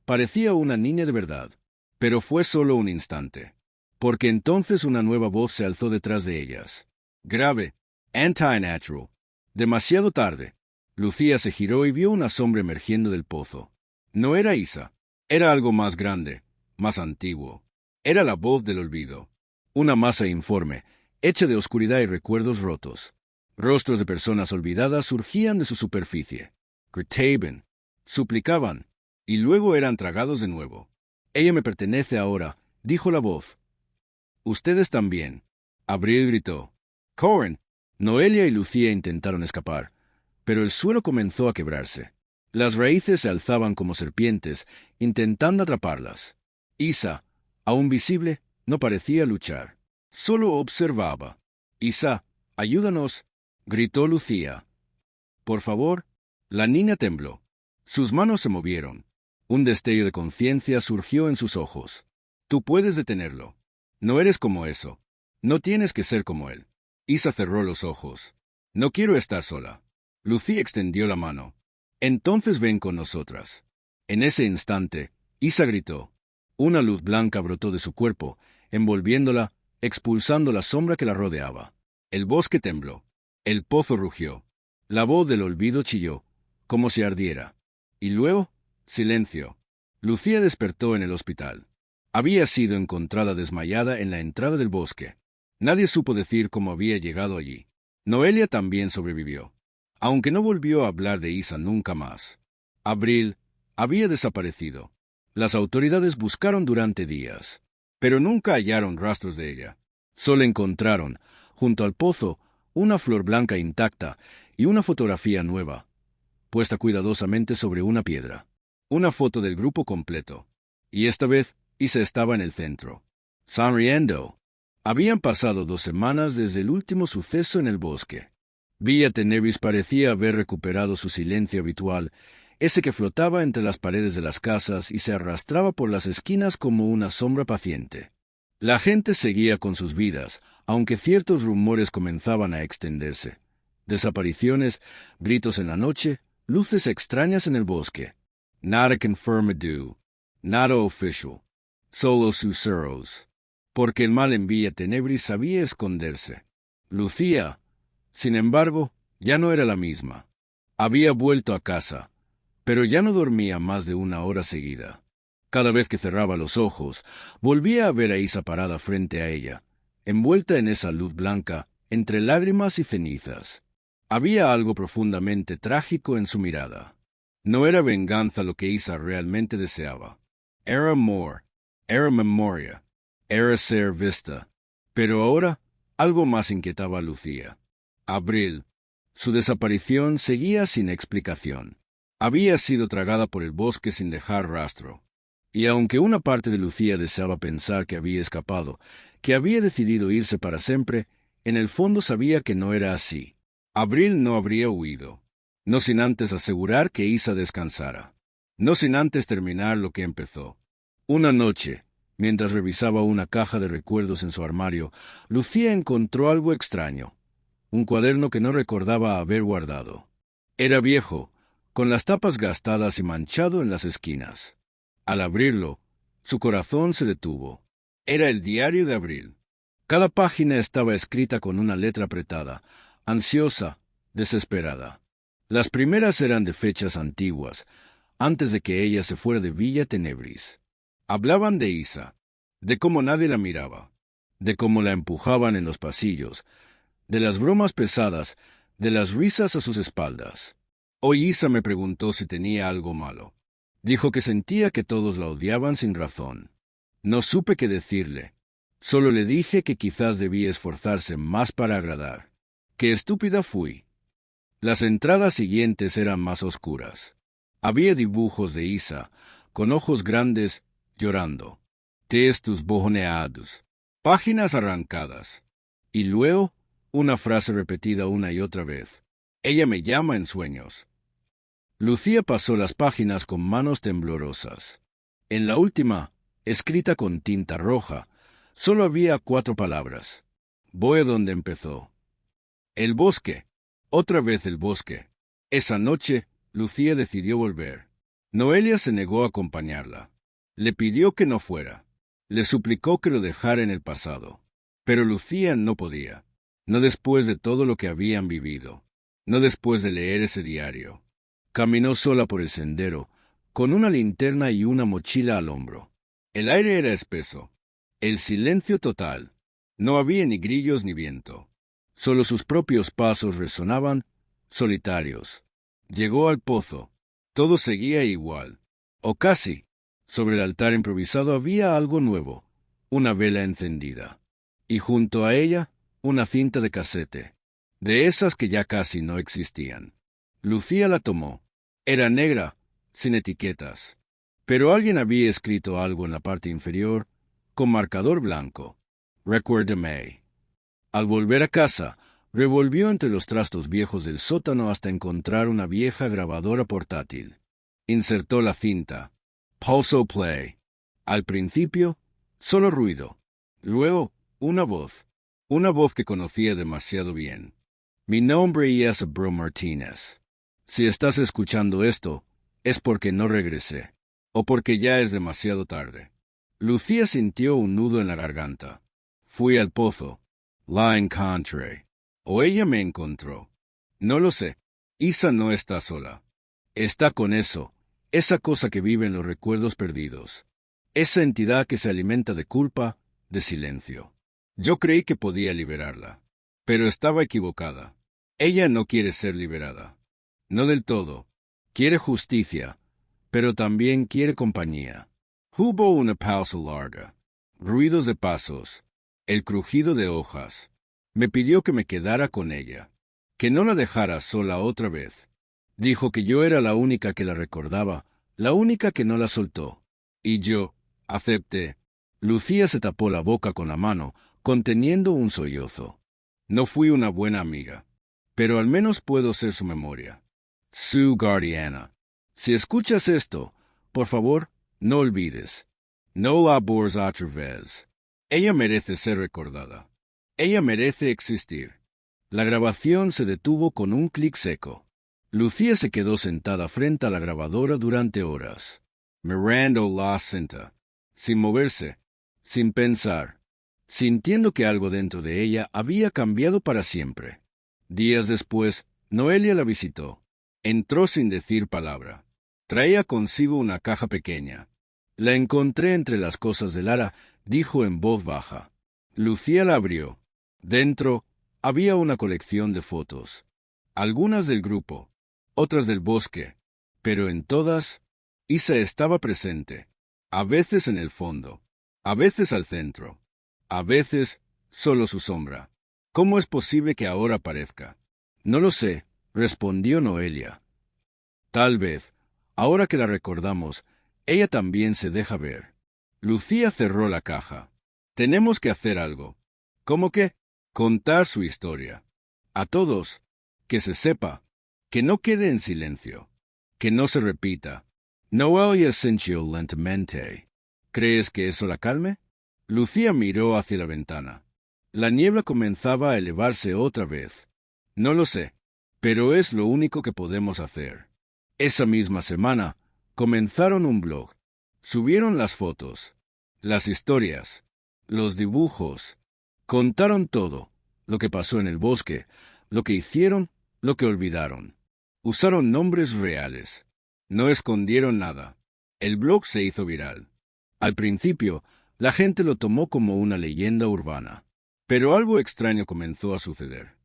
parecía una niña de verdad. Pero fue solo un instante. Porque entonces una nueva voz se alzó detrás de ellas. Grave. Anti-natural. Demasiado tarde. Lucía se giró y vio una sombra emergiendo del pozo. No era Isa. Era algo más grande, más antiguo. Era la voz del olvido. Una masa informe, hecha de oscuridad y recuerdos rotos. Rostros de personas olvidadas surgían de su superficie. Gritaban, suplicaban, y luego eran tragados de nuevo. «Ella me pertenece ahora», dijo la voz. «Ustedes también». Abril gritó. «¡Corren!». Noelia y Lucía intentaron escapar, pero el suelo comenzó a quebrarse. Las raíces se alzaban como serpientes, intentando atraparlas. Isa, aún visible, no parecía luchar. Solo observaba. «Isa, ayúdanos», gritó Lucía. «Por favor». La niña tembló. Sus manos se movieron. Un destello de conciencia surgió en sus ojos. «Tú puedes detenerlo. No eres como eso. No tienes que ser como él». Isa cerró los ojos. «No quiero estar sola». Lucía extendió la mano. Entonces ven con nosotras. En ese instante, Isa gritó. Una luz blanca brotó de su cuerpo, envolviéndola, expulsando la sombra que la rodeaba. El bosque tembló. El pozo rugió. La voz del olvido chilló, como si ardiera. Y luego, silencio. Lucía despertó en el hospital. Había sido encontrada desmayada en la entrada del bosque. Nadie supo decir cómo había llegado allí. Noelia también sobrevivió, aunque no volvió a hablar de Isa nunca más. Abril había desaparecido. Las autoridades buscaron durante días, pero nunca hallaron rastros de ella. Solo encontraron, junto al pozo, una flor blanca intacta y una fotografía nueva, puesta cuidadosamente sobre una piedra. Una foto del grupo completo. Y esta vez, Isa estaba en el centro, sonriendo. Habían pasado 2 semanas desde el último suceso en el bosque. Villa Tenebris parecía haber recuperado su silencio habitual, ese que flotaba entre las paredes de las casas y se arrastraba por las esquinas como una sombra paciente. La gente seguía con sus vidas, aunque ciertos rumores comenzaban a extenderse. Desapariciones, gritos en la noche, luces extrañas en el bosque. Nada confirmado, nada oficial, solo susurros. Porque el mal en Villa Tenebris sabía esconderse. Lucía, sin embargo, ya no era la misma. Había vuelto a casa, pero ya no dormía más de 1 hora seguida. Cada vez que cerraba los ojos, volvía a ver a Isa parada frente a ella, envuelta en esa luz blanca, entre lágrimas y cenizas. Había algo profundamente trágico en su mirada. No era venganza lo que Isa realmente deseaba. Era amor, era memoria, era ser vista. Pero ahora, algo más inquietaba a Lucía. Abril. Su desaparición seguía sin explicación. Había sido tragada por el bosque sin dejar rastro. Y aunque una parte de Lucía deseaba pensar que había escapado, que había decidido irse para siempre, en el fondo sabía que no era así. Abril no habría huido, no sin antes asegurar que Isa descansara, no sin antes terminar lo que empezó. Una noche, mientras revisaba una caja de recuerdos en su armario, Lucía encontró algo extraño, un cuaderno que no recordaba haber guardado. Era viejo, con las tapas gastadas y manchado en las esquinas. Al abrirlo, su corazón se detuvo. Era el diario de Abril. Cada página estaba escrita con una letra apretada, ansiosa, desesperada. Las primeras eran de fechas antiguas, antes de que ella se fuera de Villa Tenebris. Hablaban de Isa, de cómo nadie la miraba, de cómo la empujaban en los pasillos, de las bromas pesadas, de las risas a sus espaldas. Hoy Isa me preguntó si tenía algo malo. Dijo que sentía que todos la odiaban sin razón. No supe qué decirle. Solo le dije que quizás debía esforzarse más para agradar. ¡Qué estúpida fui! Las entradas siguientes eran más oscuras. Había dibujos de Isa, con ojos grandes, llorando. Textos bojoneados. Páginas arrancadas. Y luego, una frase repetida una y otra vez. Ella me llama en sueños. Lucía pasó las páginas con manos temblorosas. En la última, escrita con tinta roja, solo había 4 palabras. Voy a donde empezó. El bosque. Otra vez el bosque. Esa noche, Lucía decidió volver. Noelia se negó a acompañarla. Le pidió que no fuera. Le suplicó que lo dejara en el pasado. Pero Lucía no podía. No después de todo lo que habían vivido. No después de leer ese diario. Caminó sola por el sendero, con una linterna y una mochila al hombro. El aire era espeso. El silencio total. No había ni grillos ni viento. Solo sus propios pasos resonaban, solitarios. Llegó al pozo. Todo seguía igual. O casi. Sobre el altar improvisado había algo nuevo. Una vela encendida. Y junto a ella, una cinta de casete. De esas que ya casi no existían. Lucía la tomó. Era negra, sin etiquetas. Pero alguien había escrito algo en la parte inferior, con marcador blanco. Recuérdeme. Al volver a casa, revolvió entre los trastos viejos del sótano hasta encontrar una vieja grabadora portátil. Insertó la cinta. Pulso play. Al principio, solo ruido. Luego, una voz. Una voz que conocía demasiado bien. Mi nombre es Bro Martínez. Si estás escuchando esto, es porque no regresé, o porque ya es demasiado tarde. Lucía sintió un nudo en la garganta. Fui al pozo. La encontré. O ella me encontró. No lo sé. Isa no está sola. Está con eso, esa cosa que vive en los recuerdos perdidos. Esa entidad que se alimenta de culpa, de silencio. Yo creí que podía liberarla, pero estaba equivocada. Ella no quiere ser liberada. No del todo. Quiere justicia, pero también quiere compañía. Hubo una pausa larga. Ruidos de pasos. El crujido de hojas. Me pidió que me quedara con ella, que no la dejara sola otra vez. Dijo que yo era la única que la recordaba, la única que no la soltó. Y yo acepté. Lucía se tapó la boca con la mano, conteniendo un sollozo. No fui una buena amiga, pero al menos puedo ser su memoria. Su guardiana. Si escuchas esto, por favor, no olvides. No la borres otra vez. Ella merece ser recordada. Ella merece existir. La grabación se detuvo con un clic seco. Lucía se quedó sentada frente a la grabadora durante horas, mirando la cinta, sin moverse, sin pensar, sintiendo que algo dentro de ella había cambiado para siempre. Días después, Noelia la visitó. Entró sin decir palabra. Traía consigo una caja pequeña. La encontré entre las cosas de Lara, dijo en voz baja. Lucía la abrió. Dentro había una colección de fotos, algunas del grupo, otras del bosque, pero en todas, Isa estaba presente, a veces en el fondo, a veces al centro, a veces solo su sombra. ¿Cómo es posible que ahora aparezca? No lo sé, respondió Noelia. Tal vez, ahora que la recordamos, ella también se deja ver. Lucía cerró la caja. Tenemos que hacer algo. ¿Cómo qué? Contar su historia. A todos, que se sepa, que no quede en silencio, que no se repita. Noelia sintió lentamente. ¿Crees que eso la calme? Lucía miró hacia la ventana. La niebla comenzaba a elevarse otra vez. No lo sé, pero es lo único que podemos hacer. Esa misma semana, comenzaron un blog. Subieron las fotos, las historias, los dibujos. Contaron todo, lo que pasó en el bosque, lo que hicieron, lo que olvidaron. Usaron nombres reales. No escondieron nada. El blog se hizo viral. Al principio, la gente lo tomó como una leyenda urbana. Pero algo extraño comenzó a suceder.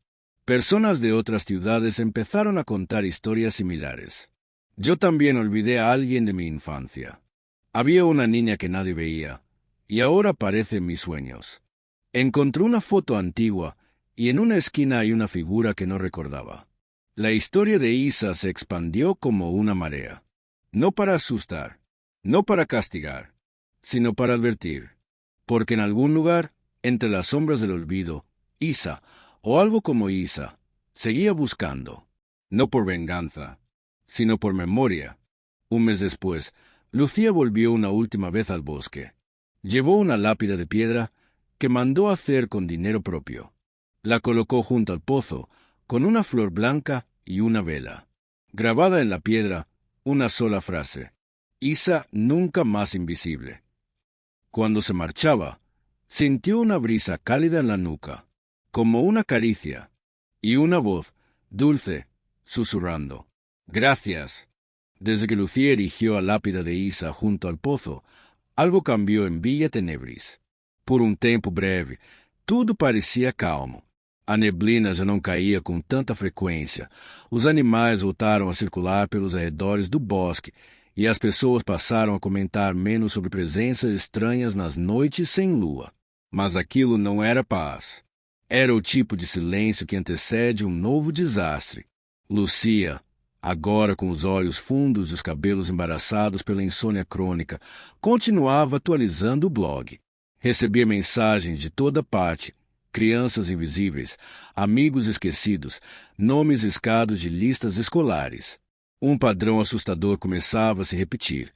Personas de otras ciudades empezaron a contar historias similares. Yo también olvidé a alguien de mi infancia. Había una niña que nadie veía, y ahora aparece en mis sueños. Encontré una foto antigua, y en una esquina hay una figura que no recordaba. La historia de Isa se expandió como una marea. No para asustar, no para castigar, sino para advertir. Porque en algún lugar, entre las sombras del olvido, Isa, o algo como Isa, seguía buscando, no por venganza, sino por memoria. Un mes después, Lucía volvió una última vez al bosque. Llevó una lápida de piedra que mandó hacer con dinero propio. La colocó junto al pozo, con una flor blanca y una vela. Grabada en la piedra, una sola frase: Isa nunca más invisible. Cuando se marchaba, sintió una brisa cálida en la nuca, como una caricia, y una voz dulce, susurrando: «Gracias». Desde que Lucía erigió la lápida de Isa junto al pozo, algo cambió en Villa Tenebris. Por um tempo breve, tudo parecia calmo. A neblina já não caía com tanta frequência. Os animais voltaram a circular pelos arredores do bosque, e as pessoas passaram a comentar menos sobre presenças estranhas nas noites sem lua. Mas aquilo não era paz. Era o tipo de silêncio que antecede um novo desastre. Lucía, agora com os olhos fundos e os cabelos embaraçados pela insônia crônica, continuava atualizando o blog. Recebia mensagens de toda parte, crianças invisíveis, amigos esquecidos, nomes riscados de listas escolares. Um padrão assustador começava a se repetir.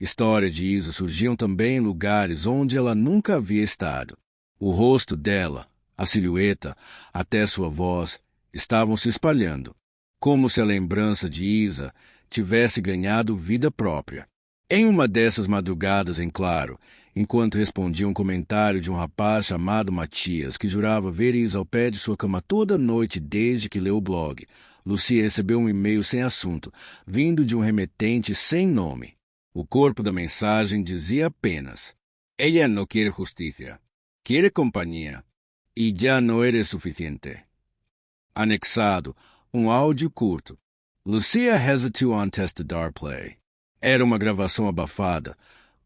Histórias de Isa surgiam também em lugares onde ela nunca havia estado. O rosto dela, a silhueta, até sua voz, estavam se espalhando, como se a lembrança de Isa tivesse ganhado vida própria. Em uma dessas madrugadas em claro, enquanto respondia um comentário de um rapaz chamado Matias, que jurava ver Isa ao pé de sua cama toda noite desde que leu o blog, Lucia recebeu um e-mail sem assunto, vindo de um remetente sem nome. O corpo da mensagem dizia apenas: "Ella no quiere justicia, quiere compañía, y ya no eres suficiente." Anexado, um áudio curto. Lucia has a 2 on Testadar Play. Era uma gravação abafada,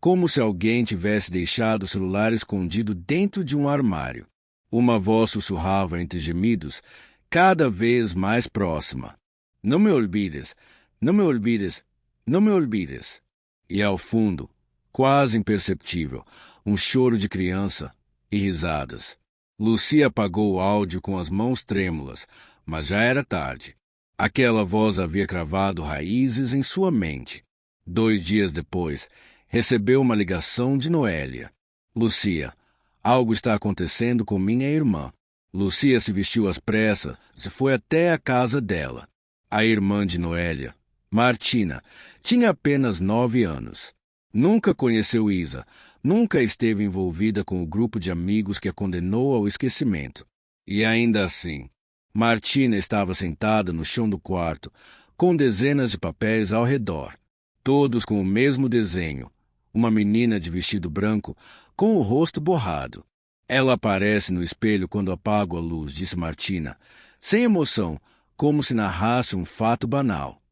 como se alguém tivesse deixado o celular escondido dentro de um armário. Uma voz sussurrava entre gemidos, cada vez mais próxima. "Não me olvides, não me olvides, não me olvides." E ao fundo, quase imperceptível, um choro de criança e risadas. Lucia apagou o áudio com as mãos trêmulas, mas já era tarde. Aquela voz havia cravado raízes em sua mente. 2 dias depois, recebeu uma ligação de Noélia. "Lucia, algo está acontecendo com minha irmã." Lucia se vestiu às pressas e foi até a casa dela. A irmã de Noélia, Martina, tinha apenas 9 anos. Nunca conheceu Isa, nunca esteve envolvida com o grupo de amigos que a condenou ao esquecimento. E ainda assim, Martina estava sentada no chão do quarto, com dezenas de papéis ao redor, todos com o mesmo desenho, uma menina de vestido branco, com o rosto borrado. "Ela aparece no espelho quando apago a luz", disse Martina, sem emoção, como se narrasse um fato banal.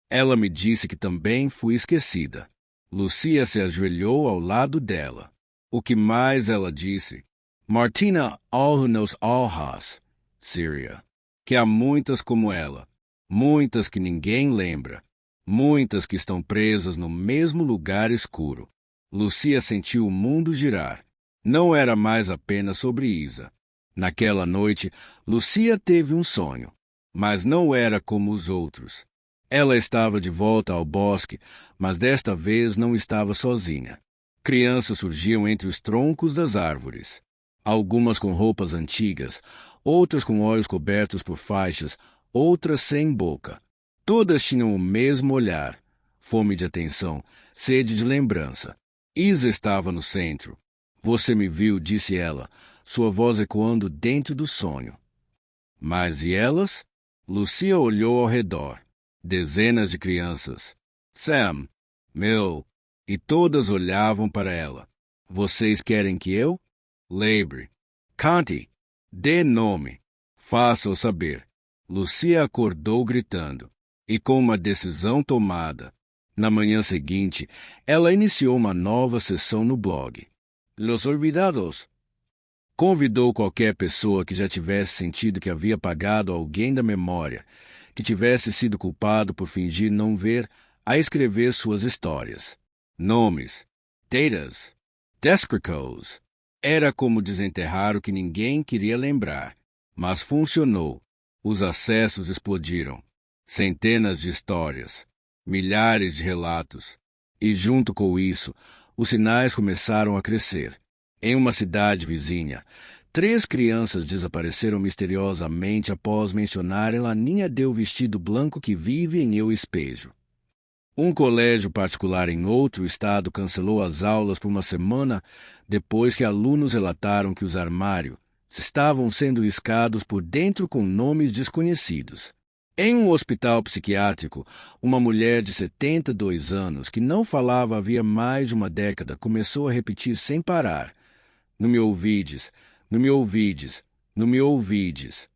"Ela me disse que também fui esquecida." Lucia se ajoelhou ao lado dela. "O que mais ela disse?" "Martina, all who knows all has, Syria. Que há muitas como ela, muitas que ninguém lembra, muitas que estão presas no mesmo lugar escuro." Lucia sentiu o mundo girar. Não era mais apenas sobre Isa. Naquela noite, Lucia teve um sonho, mas não era como os outros. Ela estava de volta ao bosque, mas desta vez não estava sozinha. Crianças surgiam entre os troncos das árvores. Algumas com roupas antigas, outras com olhos cobertos por faixas, outras sem boca. Todas tinham o mesmo olhar, fome de atenção, sede de lembrança. Isa estava no centro. "Você me viu", disse ela, sua voz ecoando dentro do sonho. Mas e elas? Lucia olhou ao redor. Dezenas de crianças. Sam, Mel, e todas olhavam para ela. "Vocês querem que eu?" "Lembre. Cante. Dê nome. Faça-o saber." Lucia acordou gritando, e com uma decisão tomada. Na manhã seguinte, ela iniciou uma nova sessão no blog. Los Olvidados. Convidou qualquer pessoa que já tivesse sentido que havia apagado alguém da memória, que tivesse sido culpado por fingir não ver, a escrever suas histórias. Nomes, datas, descriptors. Era como desenterrar o que ninguém queria lembrar. Mas funcionou. Os acessos explodiram. Centenas de histórias, milhares de relatos. E junto com isso, os sinais começaram a crescer. Em uma cidade vizinha, 3 crianças desapareceram misteriosamente após mencionarem Laninha deu vestido branco que vive em Eu Espejo. Um colégio particular em outro estado cancelou as aulas por uma semana depois que alunos relataram que os armários estavam sendo riscados por dentro com nomes desconhecidos. Em um hospital psiquiátrico, uma mulher de 72 anos que não falava havia mais de uma década começou a repetir sem parar: "Não me ouvides, não me ouvides, não me ouvides."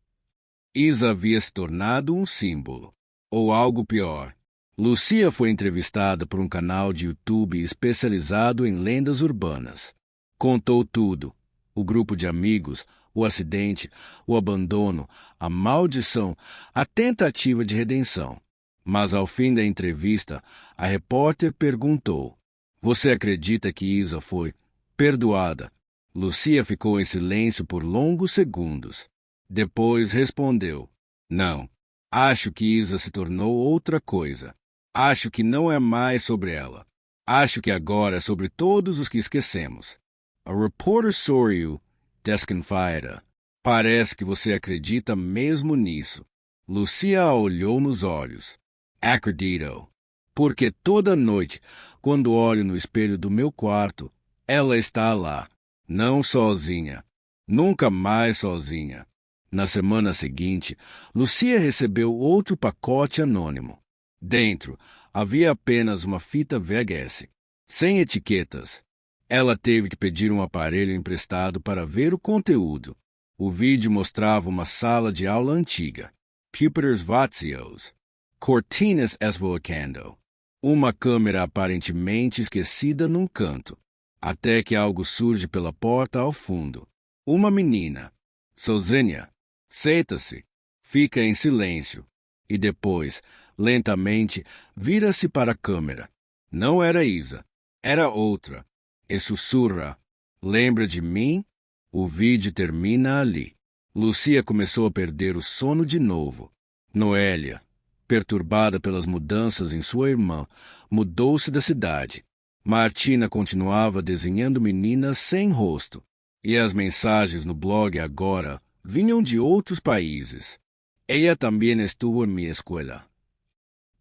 Isa havia se tornado um símbolo, ou algo pior. Lucia foi entrevistada por um canal de YouTube especializado em lendas urbanas. Contou tudo: o grupo de amigos, o acidente, o abandono, a maldição, a tentativa de redenção. Mas ao fim da entrevista, a repórter perguntou: "Você acredita que Isa foi perdoada?" Lucia ficou em silêncio por longos segundos. Depois respondeu: "Não. Acho que Isa se tornou outra coisa. Acho que não é mais sobre ela. Acho que agora é sobre todos os que esquecemos." A reporter saw you, desconfiada. Parece que você acredita mesmo nisso. Lucia a olhou nos olhos. Acredito. Porque toda noite, quando olho no espelho do meu quarto, ela está lá. Não sozinha. Nunca mais sozinha. Na semana seguinte, Lucia recebeu outro pacote anônimo. Dentro, havia apenas uma fita VHS, sem etiquetas. Ela teve que pedir um aparelho emprestado para ver o conteúdo. O vídeo mostrava uma sala de aula antiga, pupitres vazios, cortinas esvoacando, uma câmera aparentemente esquecida num canto, até que algo surge pela porta ao fundo. Uma menina. Sozinha. Senta-se. Fica em silêncio. E depois, lentamente, vira-se para a câmera. Não era Isa. Era outra. E sussurra. Lembra de mim? O vídeo termina ali. Lucia começou a perder o sono de novo. Noélia, perturbada pelas mudanças em sua irmã, mudou-se da cidade. Martina continuava desenhando meninas sem rosto. E as mensagens no blog agora vinham de outros países. Ella também estuvo en mi escuela.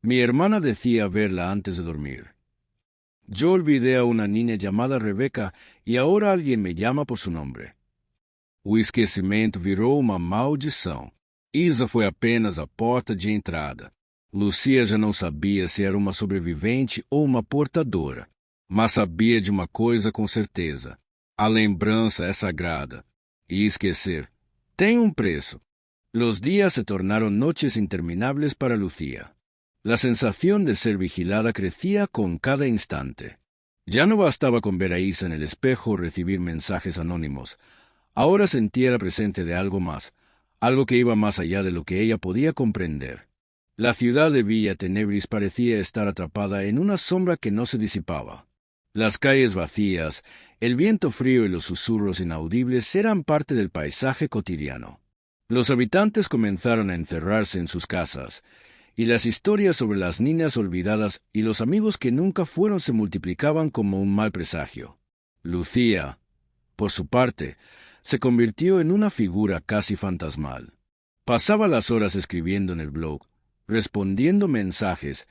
Mi hermana decía verla antes de dormir. Yo olvidé a una niña llamada Rebeca y ahora alguien me llama por su nombre. O esquecimento virou uma maldição. Isa foi apenas a porta de entrada. Lucia já não sabia se era uma sobrevivente ou uma portadora, mas sabia de uma coisa com certeza. A lembrança é sagrada. Y esquecer tem un preço. Los días se tornaron noches interminables para Lucía. La sensación de ser vigilada crecía con cada instante. Ya no bastaba con ver a Isa en el espejo o recibir mensajes anónimos. Ahora sentía la presencia de algo más, algo que iba más allá de lo que ella podía comprender. La ciudad de Villa Tenebris parecía estar atrapada en una sombra que no se disipaba. Las calles vacías, el viento frío y los susurros inaudibles eran parte del paisaje cotidiano. Los habitantes comenzaron a encerrarse en sus casas, y las historias sobre las niñas olvidadas y los amigos que nunca fueron se multiplicaban como un mal presagio. Lucía, por su parte, se convirtió en una figura casi fantasmal. Pasaba las horas escribiendo en el blog, respondiendo mensajes,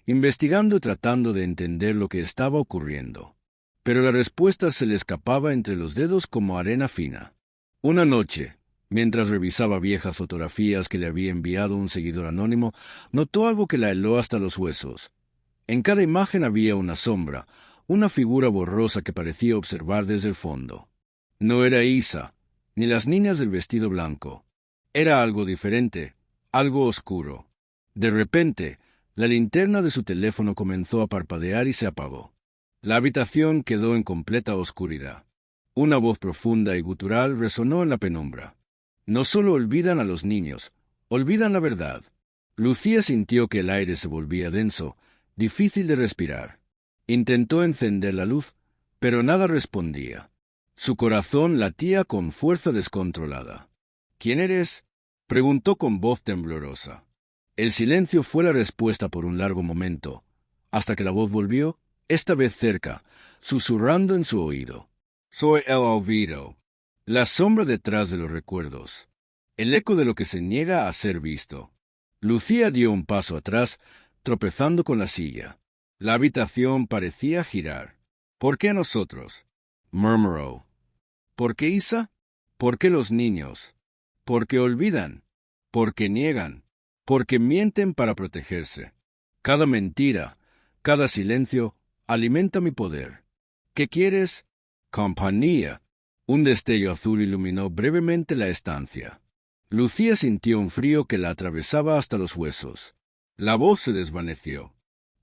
investigando y tratando de entender lo que estaba ocurriendo. Pero la respuesta se le escapaba entre los dedos como arena fina. Una noche, mientras revisaba viejas fotografías que le había enviado un seguidor anónimo, notó algo que la heló hasta los huesos. En cada imagen había una sombra, una figura borrosa que parecía observar desde el fondo. No era Isa, ni las niñas del vestido blanco. Era algo diferente, algo oscuro. De repente, la linterna de su teléfono comenzó a parpadear y se apagó. La habitación quedó en completa oscuridad. Una voz profunda y gutural resonó en la penumbra. No solo olvidan a los niños, olvidan la verdad. Lucía sintió que el aire se volvía denso, difícil de respirar. Intentó encender la luz, pero nada respondía. Su corazón latía con fuerza descontrolada. ¿Quién eres?, preguntó con voz temblorosa. El silencio fue la respuesta por un largo momento, hasta que la voz volvió, esta vez cerca, susurrando en su oído. Soy el olvido, la sombra detrás de los recuerdos, el eco de lo que se niega a ser visto. Lucía dio un paso atrás, tropezando con la silla. La habitación parecía girar. ¿Por qué nosotros?, murmuró. ¿Por qué Isa? ¿Por qué los niños? Porque olvidan, porque niegan, porque mienten para protegerse. Cada mentira, cada silencio, alimenta mi poder. ¿Qué quieres? Compañía. Un destello azul iluminó brevemente la estancia. Lucía sintió un frío que la atravesaba hasta los huesos. La voz se desvaneció.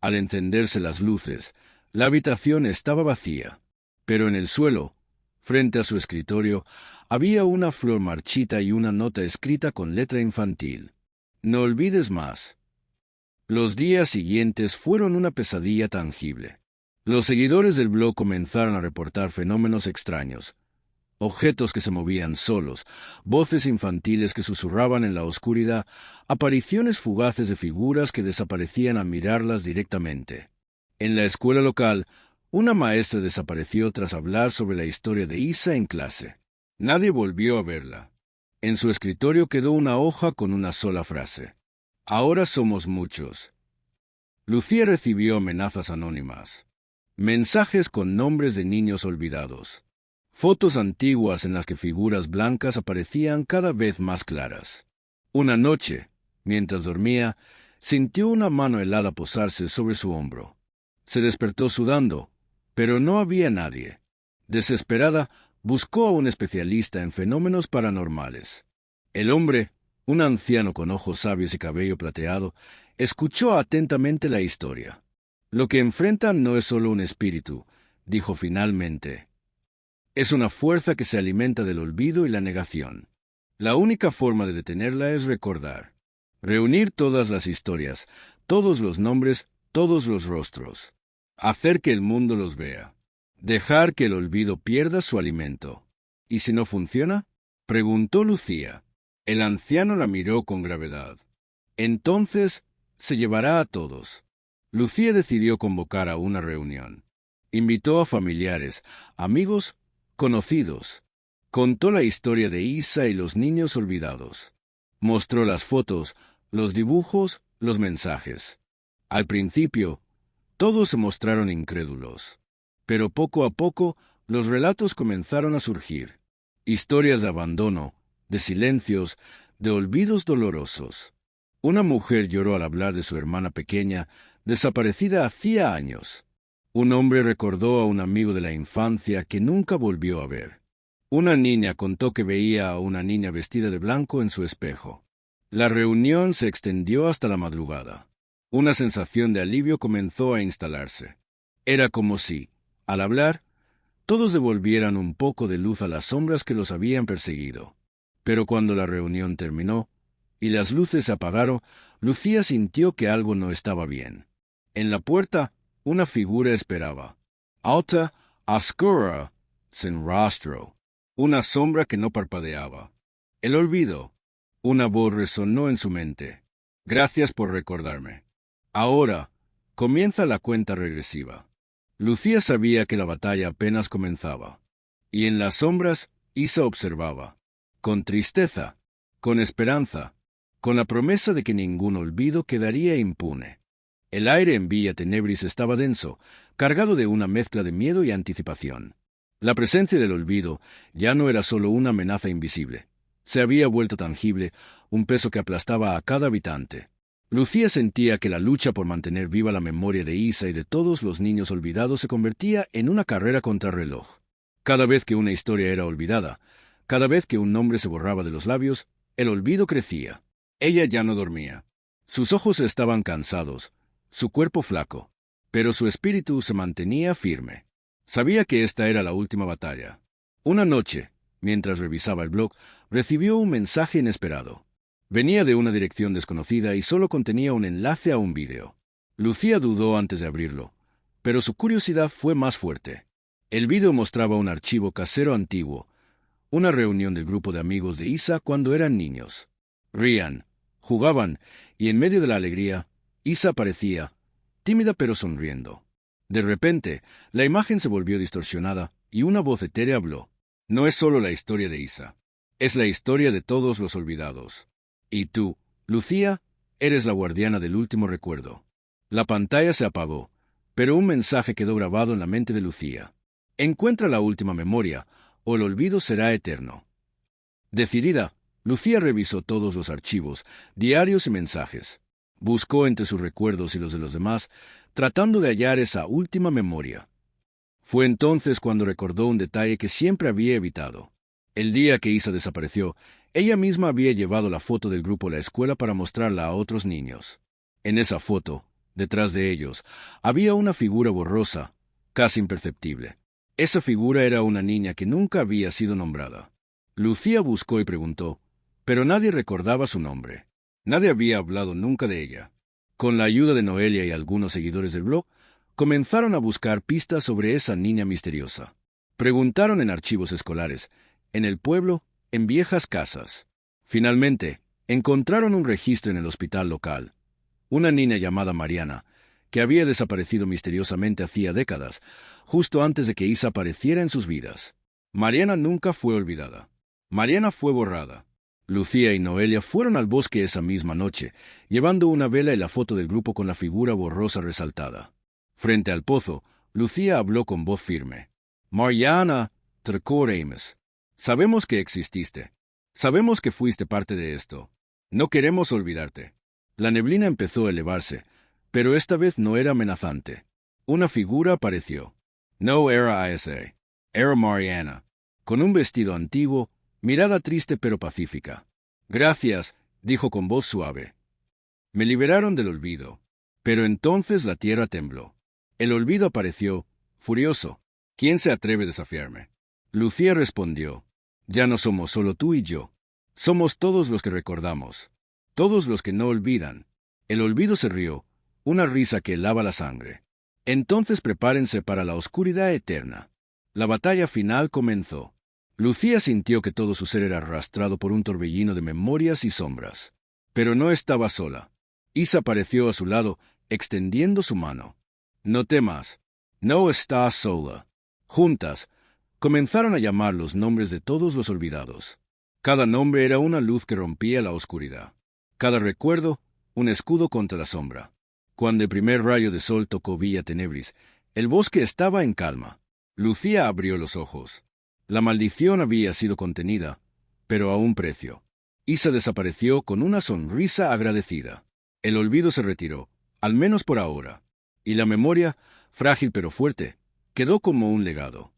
Al encenderse las luces, la habitación estaba vacía, pero en el suelo, frente a su escritorio, había una flor marchita y una nota escrita con letra infantil. No olvides más. Los días siguientes fueron una pesadilla tangible. Los seguidores del blog comenzaron a reportar fenómenos extraños. Objetos que se movían solos, voces infantiles que susurraban en la oscuridad, apariciones fugaces de figuras que desaparecían al mirarlas directamente. En la escuela local, una maestra desapareció tras hablar sobre la historia de Isa en clase. Nadie volvió a verla. En su escritorio quedó una hoja con una sola frase. Ahora somos muchos. Lucía recibió amenazas anónimas. Mensajes con nombres de niños olvidados. Fotos antiguas en las que figuras blancas aparecían cada vez más claras. Una noche, mientras dormía, sintió una mano helada posarse sobre su hombro. Se despertó sudando, pero no había nadie. Desesperada, buscó a un especialista en fenómenos paranormales. El hombre, un anciano con ojos sabios y cabello plateado, escuchó atentamente la historia. Lo que enfrentan no es solo un espíritu, dijo finalmente. Es una fuerza que se alimenta del olvido y la negación. La única forma de detenerla es recordar. Reunir todas las historias, todos los nombres, todos los rostros. Hacer que el mundo los vea. Dejar que el olvido pierda su alimento. ¿Y si no funciona? Preguntó Lucía. El anciano la miró con gravedad. Entonces, se llevará a todos. Lucía decidió convocar a una reunión. Invitó a familiares, amigos, conocidos. Contó la historia de Isa y los niños olvidados. Mostró las fotos, los dibujos, los mensajes. Al principio, todos se mostraron incrédulos. Pero poco a poco, los relatos comenzaron a surgir. Historias de abandono, de silencios, de olvidos dolorosos. Una mujer lloró al hablar de su hermana pequeña, desaparecida hacía años. Un hombre recordó a un amigo de la infancia que nunca volvió a ver. Una niña contó que veía a una niña vestida de blanco en su espejo. La reunión se extendió hasta la madrugada. Una sensación de alivio comenzó a instalarse. Era como si, al hablar, todos devolvieran un poco de luz a las sombras que los habían perseguido. Pero cuando la reunión terminó y las luces se apagaron, Lucía sintió que algo no estaba bien. En la puerta, una figura esperaba. Alta, oscura, sin rostro. Una sombra que no parpadeaba. El olvido. Una voz resonó en su mente. Gracias por recordarme. Ahora, comienza la cuenta regresiva. Lucía sabía que la batalla apenas comenzaba. Y en las sombras, Isa observaba. Con tristeza, con esperanza, con la promesa de que ningún olvido quedaría impune. El aire en Villa Tenebris estaba denso, cargado de una mezcla de miedo y anticipación. La presencia del olvido ya no era solo una amenaza invisible. Se había vuelto tangible, un peso que aplastaba a cada habitante. Lucía sentía que la lucha por mantener viva la memoria de Isa y de todos los niños olvidados se convertía en una carrera contrarreloj. Cada vez que una historia era olvidada, cada vez que un nombre se borraba de los labios, el olvido crecía. Ella ya no dormía. Sus ojos estaban cansados, su cuerpo flaco, pero su espíritu se mantenía firme. Sabía que esta era la última batalla. Una noche, mientras revisaba el blog, recibió un mensaje inesperado. Venía de una dirección desconocida y solo contenía un enlace a un vídeo. Lucía dudó antes de abrirlo, pero su curiosidad fue más fuerte. El vídeo mostraba un archivo casero antiguo, una reunión del grupo de amigos de Isa cuando eran niños. Rían, jugaban, y en medio de la alegría, Isa aparecía, tímida pero sonriendo. De repente, la imagen se volvió distorsionada y una voz etérea habló. No es solo la historia de Isa, es la historia de todos los olvidados. Y tú, Lucía, eres la guardiana del último recuerdo. La pantalla se apagó, pero un mensaje quedó grabado en la mente de Lucía. Encuentra la última memoria, o el olvido será eterno. Decidida, Lucía revisó todos los archivos, diarios y mensajes. Buscó entre sus recuerdos y los de los demás, tratando de hallar esa última memoria. Fue entonces cuando recordó un detalle que siempre había evitado. El día que Isa desapareció, ella misma había llevado la foto del grupo a la escuela para mostrarla a otros niños. En esa foto, detrás de ellos, había una figura borrosa, casi imperceptible. Esa figura era una niña que nunca había sido nombrada. Lucía buscó y preguntó, pero nadie recordaba su nombre. Nadie había hablado nunca de ella. Con la ayuda de Noelia y algunos seguidores del blog, comenzaron a buscar pistas sobre esa niña misteriosa. Preguntaron en archivos escolares, en el pueblo, en viejas casas. Finalmente, encontraron un registro en el hospital local. Una niña llamada Mariana, que había desaparecido misteriosamente hacía décadas, justo antes de que Isa apareciera en sus vidas. Mariana nunca fue olvidada. Mariana fue borrada. Lucía y Noelia fueron al bosque esa misma noche, llevando una vela y la foto del grupo con la figura borrosa resaltada. Frente al pozo, Lucía habló con voz firme. Mariana, te recordamos. Sabemos que exististe. Sabemos que fuiste parte de esto. No queremos olvidarte. La neblina empezó a elevarse, pero esta vez no era amenazante. Una figura apareció. No era Isa. Era Mariana, con un vestido antiguo, mirada triste pero pacífica. Gracias, dijo con voz suave. Me liberaron del olvido. Pero entonces la tierra tembló. El olvido apareció, furioso. ¿Quién se atreve a desafiarme? Lucía respondió. Ya no somos solo tú y yo. Somos todos los que recordamos. Todos los que no olvidan. El olvido se rió, una risa que helaba la sangre. Entonces prepárense para la oscuridad eterna. La batalla final comenzó. Lucía sintió que todo su ser era arrastrado por un torbellino de memorias y sombras. Pero no estaba sola. Isa apareció a su lado, extendiendo su mano. No temas. No estás sola. Juntas, comenzaron a llamar los nombres de todos los olvidados. Cada nombre era una luz que rompía la oscuridad. Cada recuerdo, un escudo contra la sombra. Cuando el primer rayo de sol tocó Villa Tenebris, el bosque estaba en calma. Lucía abrió los ojos. La maldición había sido contenida, pero a un precio. Isa desapareció con una sonrisa agradecida. El olvido se retiró, al menos por ahora. Y la memoria, frágil pero fuerte, quedó como un legado.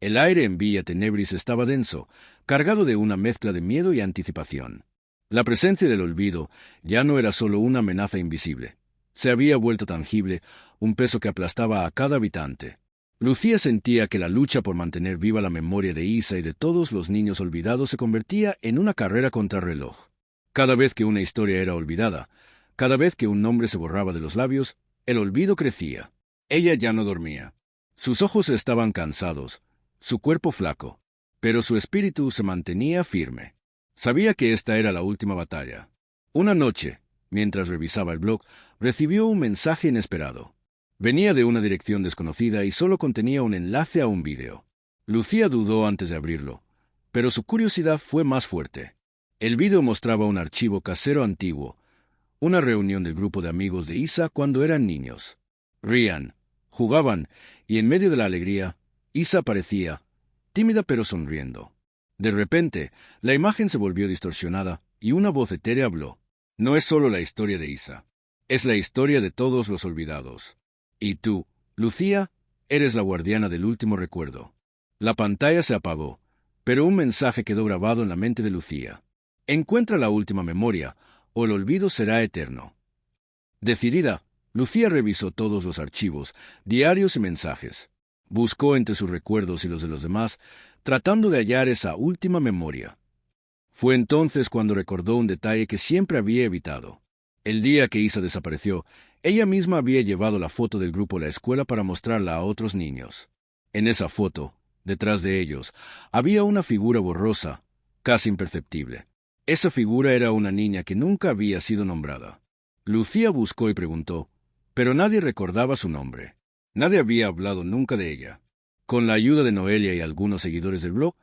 El aire en Villa Tenebris estaba denso, cargado de una mezcla de miedo y anticipación. La presencia del olvido ya no era solo una amenaza invisible. Se había vuelto tangible, un peso que aplastaba a cada habitante. Lucía sentía que la lucha por mantener viva la memoria de Isa y de todos los niños olvidados se convertía en una carrera contra reloj. Cada vez que una historia era olvidada, cada vez que un nombre se borraba de los labios, el olvido crecía. Ella ya no dormía. Sus ojos estaban cansados, su cuerpo flaco, pero su espíritu se mantenía firme. Sabía que esta era la última batalla. Una noche, mientras revisaba el blog, recibió un mensaje inesperado. Venía de una dirección desconocida y solo contenía un enlace a un vídeo. Lucía dudó antes de abrirlo, pero su curiosidad fue más fuerte. El vídeo mostraba un archivo casero antiguo, una reunión del grupo de amigos de Isa cuando eran niños. Rían, jugaban, y en medio de la alegría, Isa aparecía, tímida pero sonriendo. De repente, la imagen se volvió distorsionada y una voz etérea habló. No es solo la historia de Isa, es la historia de todos los olvidados. Y tú, Lucía, eres la guardiana del último recuerdo. La pantalla se apagó, pero un mensaje quedó grabado en la mente de Lucía. Encuentra la última memoria, o el olvido será eterno. Decidida, Lucía revisó todos los archivos, diarios y mensajes. Buscó entre sus recuerdos y los de los demás, tratando de hallar esa última memoria. Fue entonces cuando recordó un detalle que siempre había evitado. El día que Isa desapareció, ella misma había llevado la foto del grupo a la escuela para mostrarla a otros niños. En esa foto, detrás de ellos, había una figura borrosa, casi imperceptible. Esa figura era una niña que nunca había sido nombrada. Lucía buscó y preguntó, pero nadie recordaba su nombre. Nadie había hablado nunca de ella. Con la ayuda de Noelia y algunos seguidores del blog,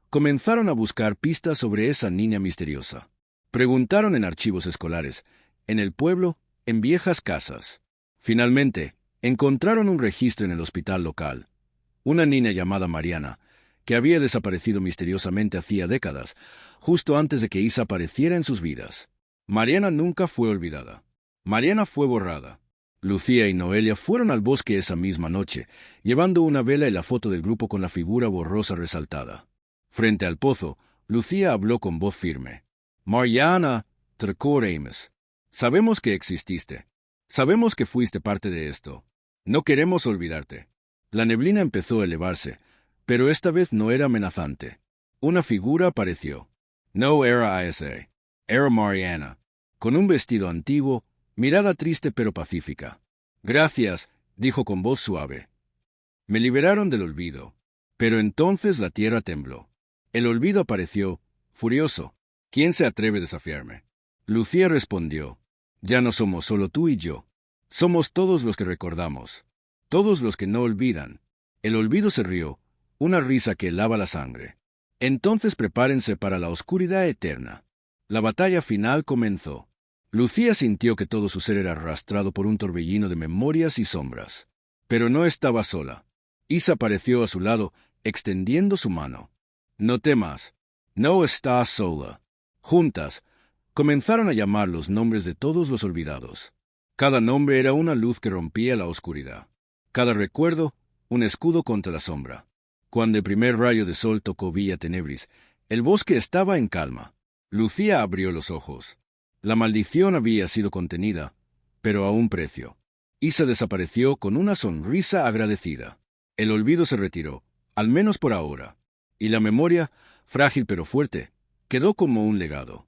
comenzaron a buscar pistas sobre esa niña misteriosa. Preguntaron en archivos escolares, en el pueblo, en viejas casas. Finalmente, encontraron un registro en el hospital local. Una niña llamada Mariana, que había desaparecido misteriosamente hacía décadas, justo antes de que Isa apareciera en sus vidas. Mariana nunca fue olvidada. Mariana fue borrada. Lucía y Noelia fueron al bosque esa misma noche, llevando una vela y la foto del grupo con la figura borrosa resaltada. Frente al pozo, Lucía habló con voz firme. Mariana, te recordamos. Sabemos que exististe. Sabemos que fuiste parte de esto. No queremos olvidarte. La neblina empezó a elevarse, pero esta vez no era amenazante. Una figura apareció. No era Isa. Era Mariana, con un vestido antiguo, mirada triste pero pacífica. Gracias, dijo con voz suave. Me liberaron del olvido. Pero entonces la tierra tembló. El olvido apareció, furioso. ¿Quién se atreve a desafiarme? Lucía respondió. Ya no somos solo tú y yo. Somos todos los que recordamos. Todos los que no olvidan. El olvido se rió, una risa que helaba la sangre. Entonces prepárense para la oscuridad eterna. La batalla final comenzó. Lucía sintió que todo su ser era arrastrado por un torbellino de memorias y sombras. Pero no estaba sola. Isa apareció a su lado, extendiendo su mano. No temas. No estás sola. Juntas, comenzaron a llamar los nombres de todos los olvidados. Cada nombre era una luz que rompía la oscuridad. Cada recuerdo, un escudo contra la sombra. Cuando el primer rayo de sol tocó Villa Tenebris, el bosque estaba en calma. Lucía abrió los ojos. La maldición había sido contenida, pero a un precio. Isa desapareció con una sonrisa agradecida. El olvido se retiró, al menos por ahora. Y la memoria, frágil pero fuerte, quedó como un legado.